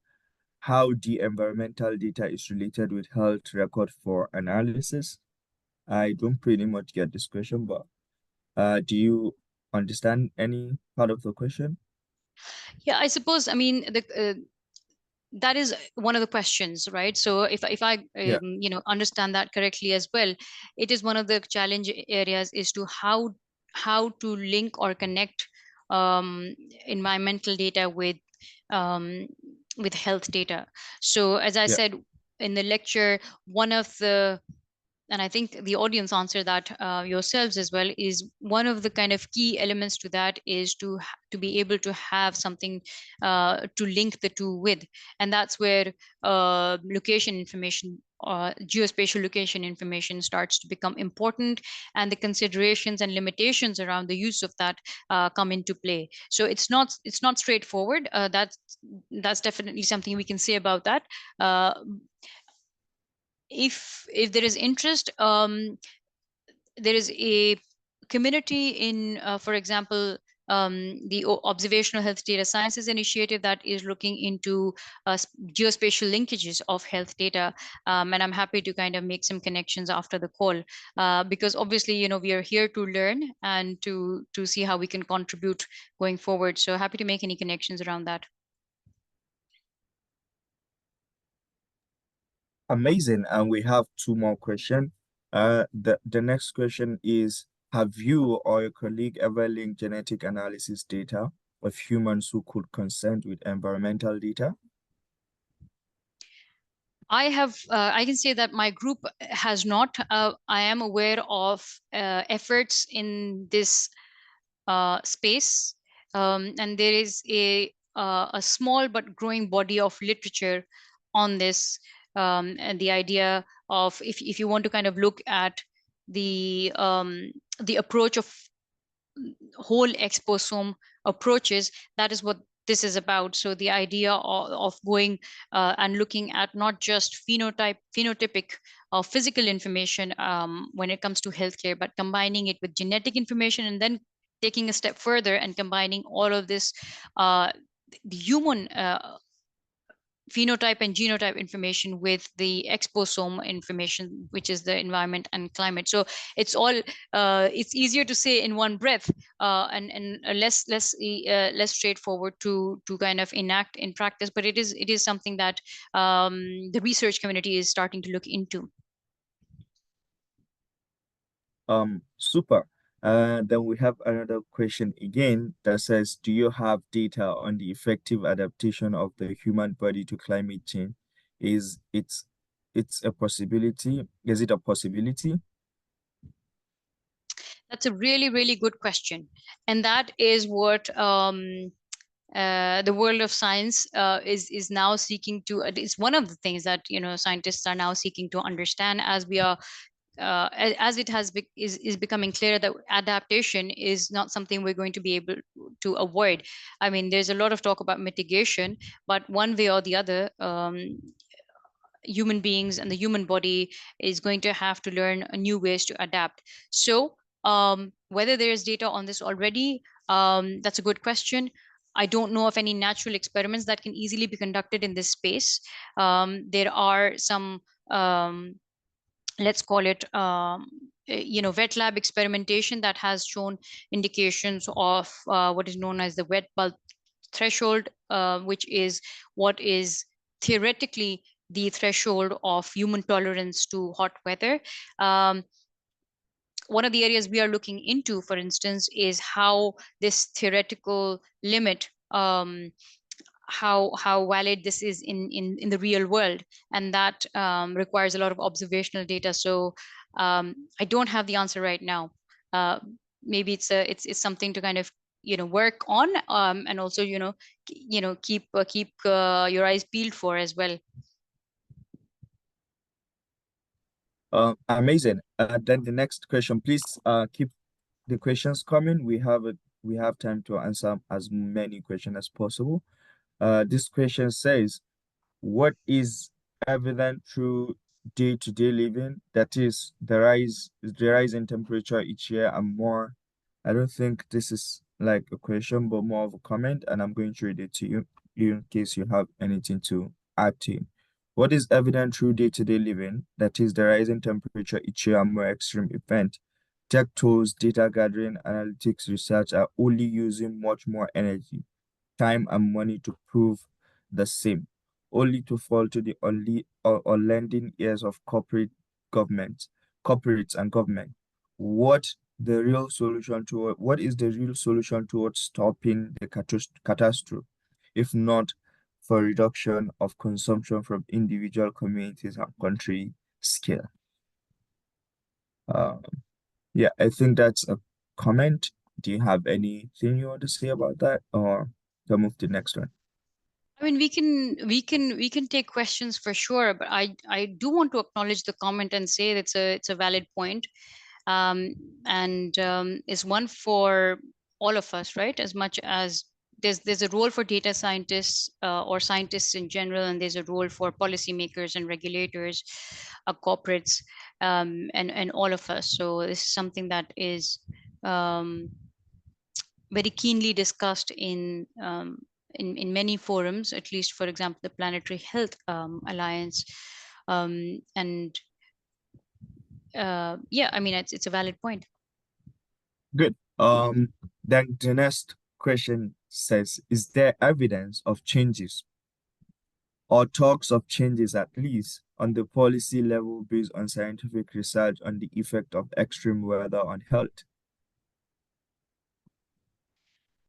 how the environmental data is related with health record for analysis. I don't pretty much get this question, but do you understand any part of the question? Yeah, I suppose, I mean, that is one of the questions, right? So if I Yeah. understand that correctly as well, it is one of the challenge areas is to how to link or connect environmental data with health data. So as I Yeah. said in the lecture, one of the, and I think the audience answered that yourselves as well, is one of the kind of key elements to that is to be able to have something to link the two with, and that's where location information, geospatial location information starts to become important, and the considerations and limitations around the use of that come into play. So it's not straightforward. That's definitely something we can say about that. If there is interest, there is a community in, for example, the Observational Health Data Sciences Initiative that is looking into geospatial linkages of health data, and I'm happy to kind of make some connections after the call, because obviously, we are here to learn and to see how we can contribute going forward. So happy to make any connections around that. Amazing. And we have two more questions. The next question is, have you or your colleague ever linked genetic analysis data of humans who could consent with environmental data? I can say that my group has not. I am aware of efforts in this space, and there is a small but growing body of literature on this, and the idea of, if you want to kind of look at the approach of whole exposome approaches, that is what this is about. So the idea of going and looking at not just phenotypic or physical information when it comes to healthcare, but combining it with genetic information, and then taking a step further and combining all of this, the human phenotype and genotype information with the exposome information, which is the environment and climate. So it's all it's easier to say in one breath, and less straightforward to kind of enact in practice, but it is something that the research community is starting to look into. Super. Then we have another question again that says, do you have data on the effective adaptation of the human body to climate change? Is it's a possibility? Is it a possibility? That's a really, really good question. And that is what the world of science is now seeking to, it's one of the things that scientists are now seeking to understand, as we are as it is becoming clear that adaptation is not something we're going to be able to avoid. I mean, there's a lot of talk about mitigation, but one way or the other, human beings and the human body is going to have to learn new ways to adapt. So whether there is data on this already, that's a good question. I don't know of any natural experiments that can easily be conducted in this space. There are some, let's call it, wet lab experimentation that has shown indications of what is known as the wet bulb threshold, which is what is theoretically the threshold of human tolerance to hot weather. One of the areas we are looking into, for instance, is how this theoretical limit, how valid this is in the real world, and that requires a lot of observational data. So I don't have the answer right now. Maybe it's something to kind of work on, and also keep your eyes peeled for as well. Amazing. Then the next question, please keep the questions coming. We have time to answer as many questions as possible. This question says, what is evident through day-to-day living? That is the rise in temperature each year and more. I don't think this is like a question, but more of a comment, and I'm going to read it to you in case you have anything to add to it. What is evident through day-to-day living? That is the rise in temperature each year and more extreme event. Tech tools, data gathering, analytics research are only using much more energy, time, and money to prove the same, only to fall to the unlending ears of corporates and government. What is the real solution towards stopping the catastrophe, if not for reduction of consumption from individual communities and country scale? Yeah, I think that's a comment. Do you have anything you want to say about that, or to move to the next one? I mean, we can take questions for sure, but I do want to acknowledge the comment and say that it's a valid point, and is one for all of us, right? As much as there's a role for data scientists, or scientists in general, and there's a role for policymakers and regulators, corporates, and all of us. So this is something that is very keenly discussed in many forums, at least, for example, the Planetary Health Alliance. And yeah, I mean, it's a valid point. Good. Then the next question says, is there evidence of changes or talks of changes, at least on the policy level, based on scientific research on the effect of extreme weather on health?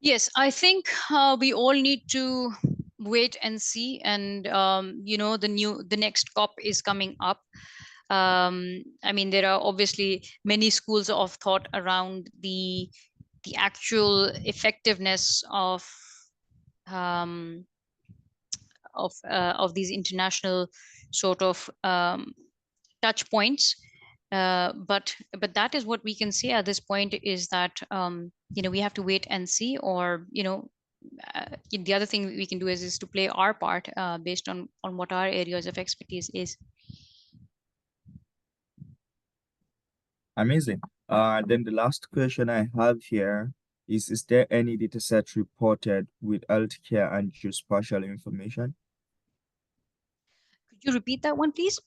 Yes, I think we all need to wait and see. And the next COP is coming up. I mean, there are obviously many schools of thought around the actual effectiveness um, of these international sort of touch points. But that is what we can say at this point, is that we have to wait and see, or the other thing we can do is to play our part based on what our areas of expertise is. Amazing. Then the last question I have here is there any data set reported with healthcare and geospatial information? Could you repeat that one, please?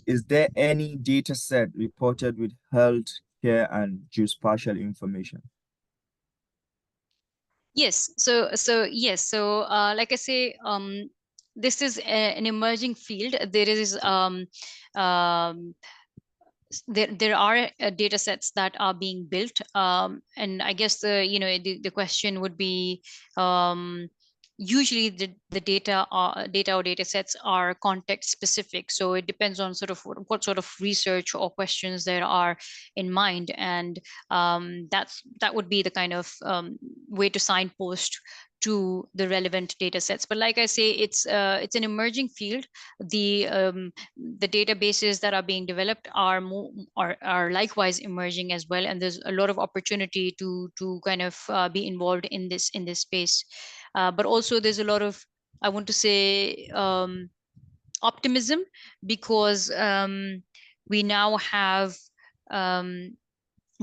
Is there any data set reported with healthcare and geospatial information? Yes. So yes. So like I say, this is an emerging field. There is um, there are data sets that are being built, and I guess the question would be, usually the data or data sets are context specific, so it depends on sort of what sort of research or questions there are in mind, and that would be the kind of way to signpost to the relevant data sets. But like I say, it's an emerging field. The databases that are being developed are likewise emerging as well, and there's a lot of opportunity to kind of be involved in this space. But also there's a lot of, I want to say, optimism, because we now have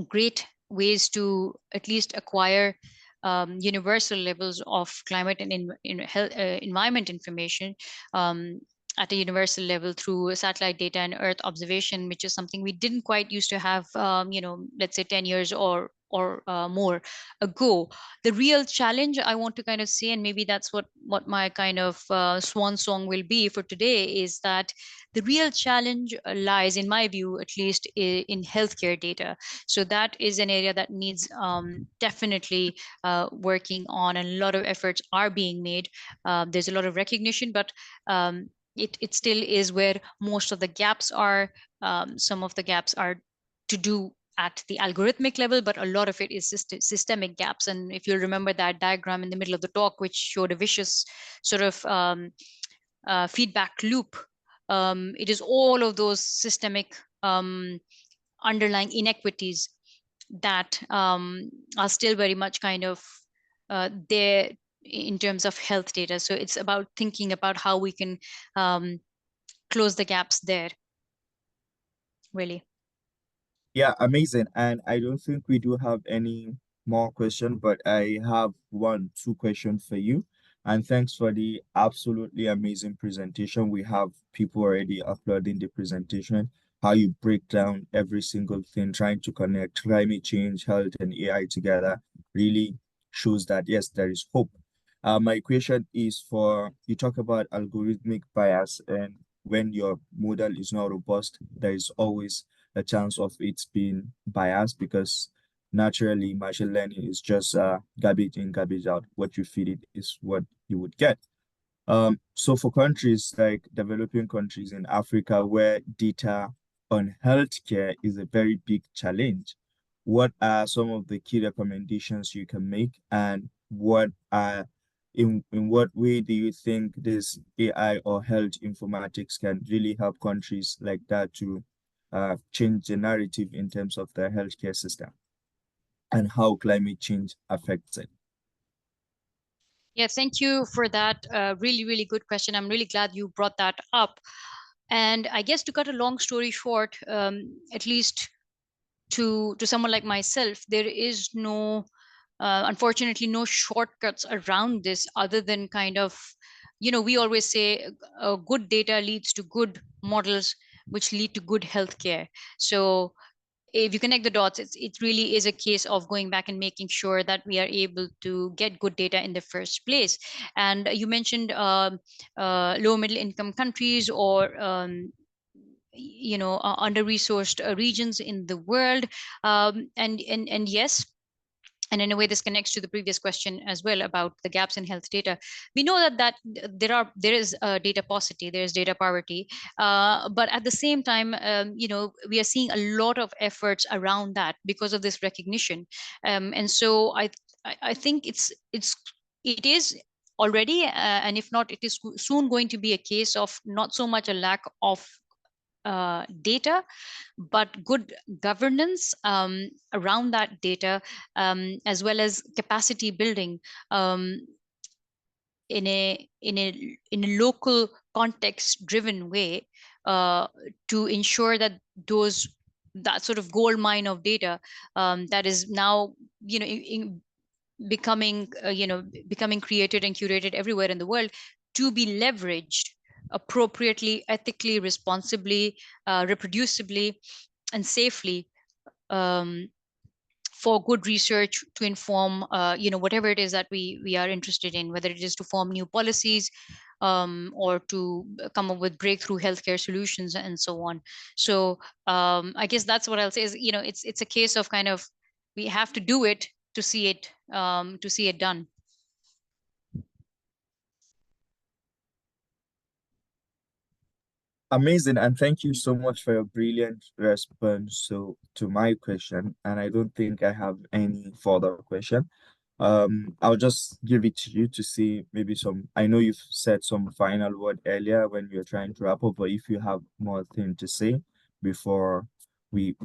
great ways to at least acquire universal levels of climate and environment information at a universal level through satellite data and Earth observation, which is something we didn't quite used to have, let's say 10 years or more ago. The real challenge I want to kind of say, and maybe that's what my kind of swan song will be for today, is that the real challenge lies, in my view at least, in healthcare data. So that is an area that needs definitely working on, and a lot of efforts are being made. There's a lot of recognition, but it still is where most of the gaps are. Some of the gaps are to do at the algorithmic level, but a lot of it is systemic gaps. And if you remember that diagram in the middle of the talk, which showed a vicious sort of feedback loop, it is all of those systemic underlying inequities that are still very much kind of there in terms of health data. So it's about thinking about how we can close the gaps there, really. Yeah, amazing. And I don't think we do have any more questions, but I have two questions for you. And thanks for the absolutely amazing presentation. We have people already uploading the presentation, how you break down every single thing, trying to connect climate change, health, and AI together really shows that, yes, there is hope. My question is for, you talk about algorithmic bias, and when your model is not robust, there is always a chance of it being biased, because naturally machine learning is just garbage in, garbage out. What you feed it is what you would get. So for countries like developing countries in Africa where data on healthcare is a very big challenge, what are some of the key recommendations you can make, and what are in what way do you think this AI or health informatics can really help countries like that to change the narrative in terms of their healthcare system and how climate change affects it? Yeah, thank you for that. Really, really good question. I'm really glad you brought that up. And I guess to cut a long story short, at least to someone like myself, there is no, unfortunately, no shortcuts around this other than kind of, we always say good data leads to good models, which lead to good healthcare. So if you connect the dots, it really is a case of going back and making sure that we are able to get good data in the first place. And you mentioned low middle income countries, or under-resourced regions in the world, and yes, and in a way this connects to the previous question as well about the gaps in health data. We know that there is data paucity, there is data poverty, but at the same time, we are seeing a lot of efforts around that because of this recognition. And so I think it is already, and if not, it is soon going to be a case of not so much a lack of data, but good governance around that data, as well as capacity building in a local context driven way, to ensure that that sort of gold mine of data that is now becoming becoming created and curated everywhere in the world, to be leveraged appropriately, ethically, responsibly, reproducibly, and safely, um, for good research to inform whatever it is that we are interested in, whether it is to form new policies, or to come up with breakthrough healthcare solutions and so on. So I guess that's what I'll say is, it's a case of kind of, we have to do it to see it done. Amazing, and thank you so much for your brilliant response to my question. And I don't think I have any further question. I'll just give it to you to see maybe some. I know you've said some final word earlier when you're trying to wrap up, but if you have more thing to say before we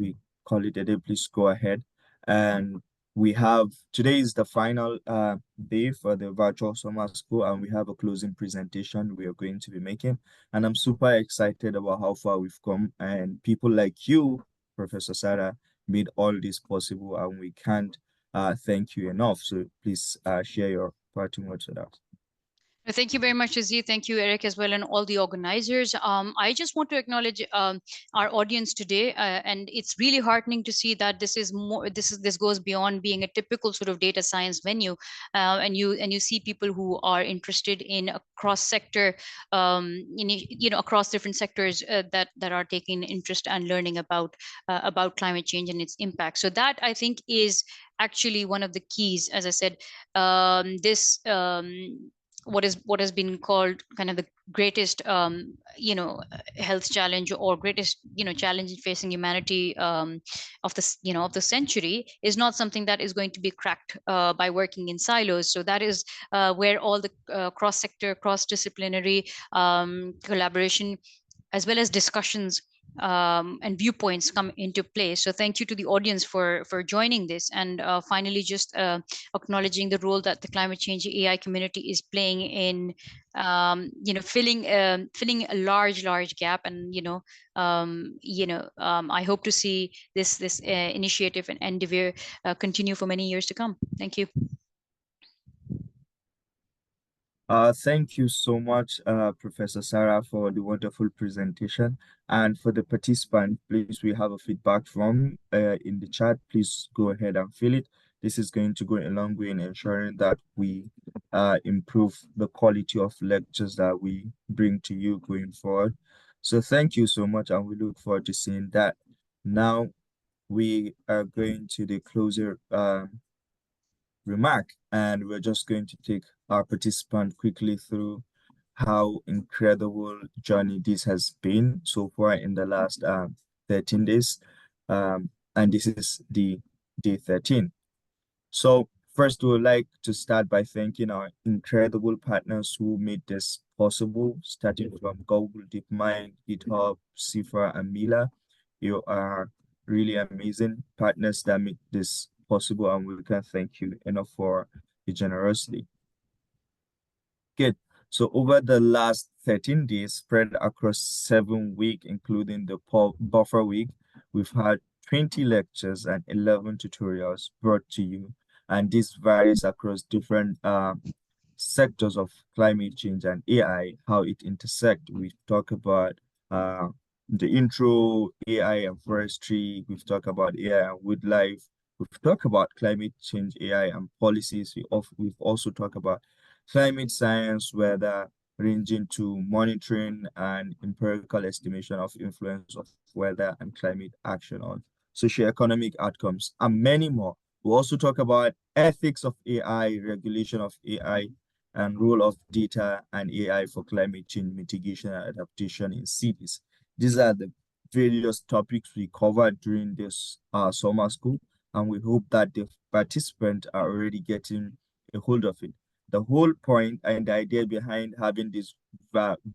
call it a day, please go ahead. And we have today is the final day for the virtual summer school, and we have a closing presentation we are going to be making. And I'm super excited about how far we've come, and people like you, Professor Sarah, made all this possible, and we can't thank you enough. So please share your parting words with us. Thank you very much, Aziz. Thank you, Eric, as well, and all the organizers. I just want to acknowledge our audience today, and it's really heartening to see that this is more. This goes beyond being a typical sort of data science venue, and you see people who are interested in a cross sector, across different sectors that are taking interest and learning about climate change and its impact. So that, I think, is actually one of the keys. As I said, this. What has been called kind of the greatest health challenge, or greatest challenge facing humanity of this of the century, is not something that is going to be cracked by working in silos. So that is where all the cross sector, cross disciplinary collaboration, as well as discussions and viewpoints come into play. So thank you to the audience for joining this, and finally just acknowledging the role that the climate change AI community is playing in filling a large gap. And I hope to see this initiative and endeavor continue for many years to come. Thank you. Thank you so much, Professor Sarah, for the wonderful presentation. And for the participant, please, we have a feedback from in the chat. Please go ahead and fill it. This is going to go a long way in ensuring that we improve the quality of lectures that we bring to you going forward. So thank you so much, and we look forward to seeing that. Now we are going to the closer remark, and we're just going to take our participant quickly through how incredible journey this has been so far in the last 13 days. And this is the day 13. So first, we would like to start by thanking our incredible partners who made this possible, starting from Google, DeepMind, GitHub, Cipher, and Mila. You are really amazing partners that make this possible, and we can thank you enough for your generosity. Good. So over the last 13 days, spread across 7 weeks, including the buffer week, we've had 20 lectures and 11 tutorials brought to you. And this varies across different sectors of climate change and AI, how it intersect. We talk about the intro, AI and forestry. We've talked about AI and wildlife. We've talked about climate change, AI and policies. We've also talked about climate science, weather, ranging to monitoring and empirical estimation of influence of weather and climate action on socioeconomic outcomes, and many more. We also talk about ethics of AI, regulation of AI, and role of data and AI for climate change mitigation and adaptation in cities. These are the various topics we covered during this summer school, and we hope that the participants are already getting a hold of it. The whole point and the idea behind having this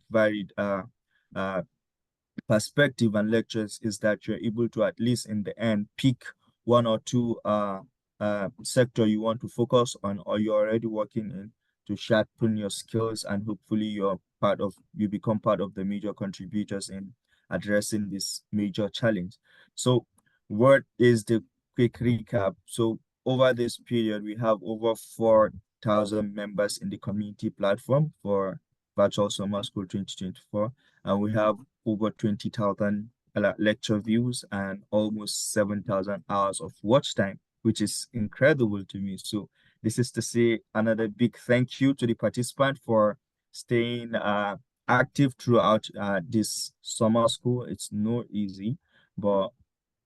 varied perspective and lectures is that you're able to, at least in the end, pick one or two sector you want to focus on, or you're already working in, to sharpen your skills, and hopefully you become part of the major contributors in addressing this major challenge. So what is the quick recap? So over this period, we have over 4,000 members in the community platform for Virtual Summer School 2024, and we have over 20,000 lecture views and almost 7,000 hours of watch time, which is incredible to me. So this is to say another big thank you to the participant for staying active throughout this summer school. It's not easy, but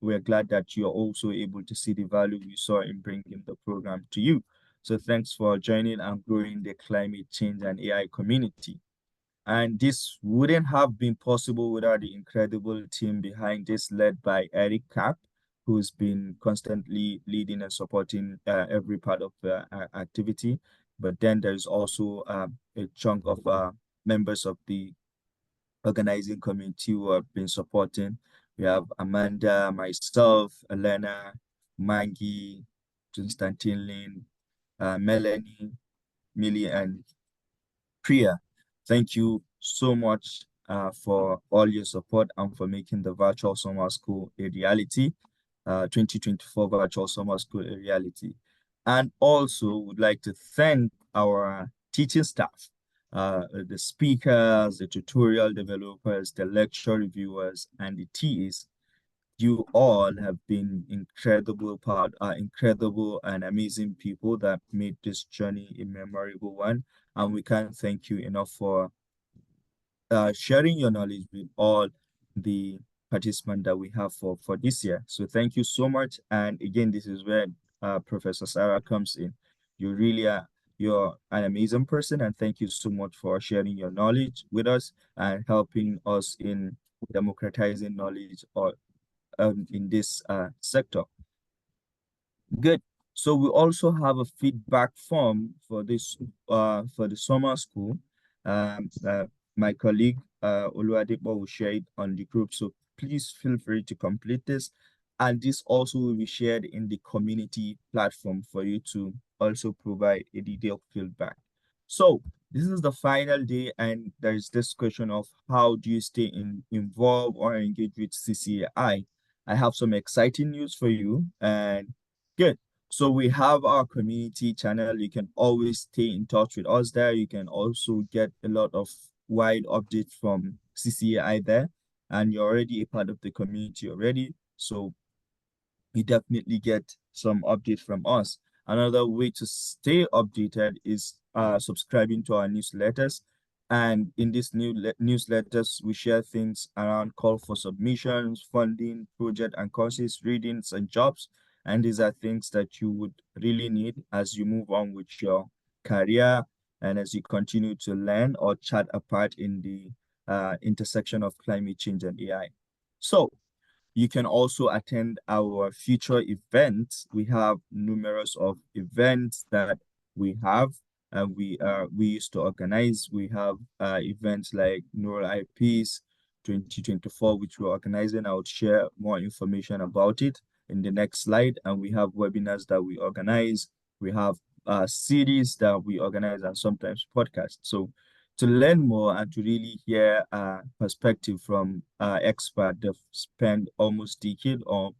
we're glad that you're also able to see the value we saw in bringing the program to you. So thanks for joining and growing the climate change and AI community. And this wouldn't have been possible without the incredible team behind this, led by Eric Kapp, who's been constantly leading and supporting every part of the activity. But then there's also a chunk of members of the organizing community who have been supporting. We have Amanda, myself, Elena, Maggie, Constantine Lin, Melanie, Millie, and Priya. Thank you so much for all your support and for making the virtual summer school a reality. 2024 virtual summer school a reality. And also would like to thank our teaching staff, the speakers, the tutorial developers, the lecture reviewers, and the TAs. You all have been incredible and amazing people that made this journey a memorable one. And we can't thank you enough for sharing your knowledge with all the participants that we have for this year. So thank you so much. And again, this is where Professor Sarah comes in. You really are you're an amazing person, and thank you so much for sharing your knowledge with us and helping us in democratizing knowledge or in this sector. Good. So we also have a feedback form for this for the summer school. My colleague Oluwadepo will share it on the group. So please feel free to complete this. And this also will be shared in the community platform for you to also provide a detailed feedback. So this is the final day, and there is this question of how do you stay involved or engaged with CCAI? I have some exciting news for you, and good. So we have our community channel. You can always stay in touch with us there. You can also get a lot of wide updates from CCAI there, and you're already a part of the community already. So you definitely get some updates from us. Another way to stay updated is subscribing to our newsletters. And in these newsletters, we share things around call for submissions, funding, project and courses, readings, and jobs. And these are things that you would really need as you move on with your career and as you continue to learn or chat apart in the intersection of climate change and AI. So you can also attend our future events. We have numerous of events that we have and we used to organize. We have events like Neural IPs 2024, which we're organizing. I would share more information about it in the next slide. And we have webinars that we organize. We have series that we organize and sometimes podcasts. So to learn more and to really hear perspective from experts that spent almost a decade or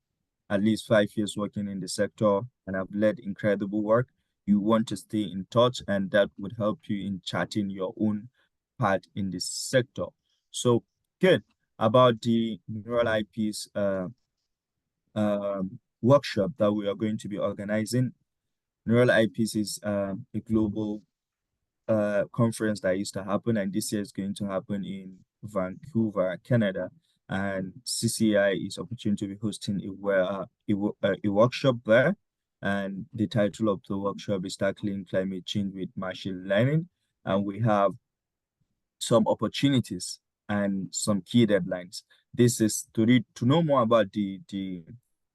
at least 5 years working in the sector and have led incredible work, you want to stay in touch, and that would help you in charting your own part in this sector. So good. About the Neural IPs workshop that we are going to be organizing. Neural IPs is a global conference that used to happen, and this year is going to happen in Vancouver, Canada. And CCAI is opportunity to be hosting a workshop there. And the title of the workshop is Tackling Climate Change with Machine Learning. And we have some opportunities and some key deadlines. This is to know more about the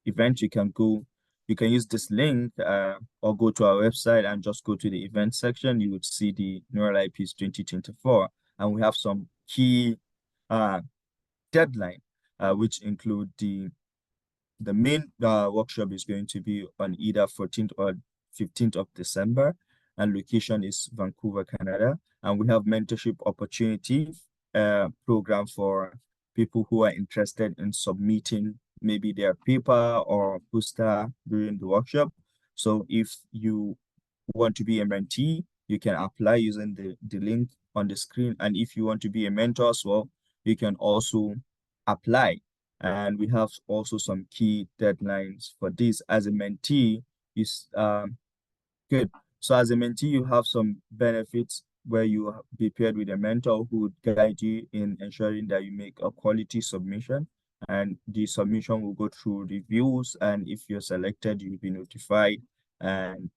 event. You can use this link or go to our website and just go to the event section. You would see the Neural IPs 2024, and we have some key deadline, which include the main workshop is going to be on either 14th or 15th of December, and location is Vancouver, Canada. And we have mentorship opportunity program for people who are interested in submitting maybe their paper or poster during the workshop. So if you want to be a mentee, you can apply using the link on the screen. And if you want to be a mentor as well, you can also apply. And we have also some key deadlines for this. As a mentee, is good. So as a mentee, you have some benefits where you be paired with a mentor who would guide you in ensuring that you make a quality submission. And the submission will go through reviews. And if you're selected, you'll be notified and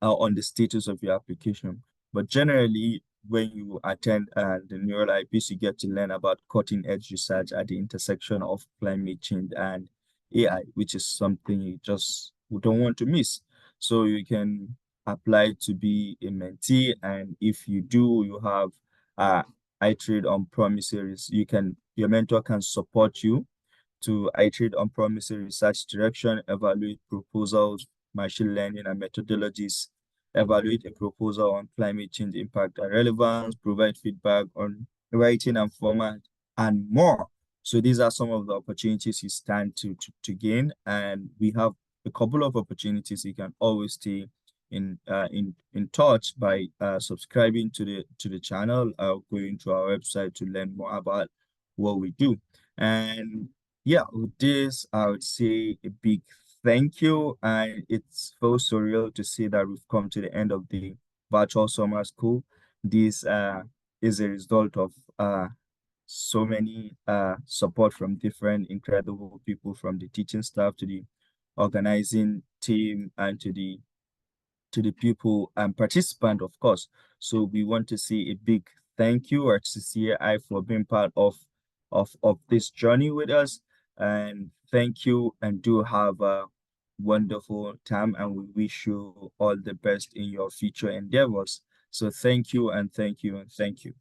on the status of your application. But generally, when you attend the Neural IPs, you get to learn about cutting edge research at the intersection of climate change and AI, which is something you just don't want to miss. So you can apply to be a mentee, and if you do, you have iterate on promises. Your mentor can support you to iterate on promising research direction, evaluate proposals, machine learning and methodologies, evaluate a proposal on climate change impact and relevance, provide feedback on writing and format, and more. So these are some of the opportunities you stand to gain. And we have a couple of opportunities. You can always stay in touch by subscribing to the channel, going to our website to learn more about what we do. And yeah, with this, I would say a big thank you. And it's so surreal to see that we've come to the end of the virtual summer school. This is a result of so many support from different incredible people, from the teaching staff to the organizing team and to the people and participant, of course. So we want to say a big thank you at CCAI for being part of this journey with us. And thank you, and do have a wonderful time. And we wish you all the best in your future endeavors. So thank you and thank you and thank you.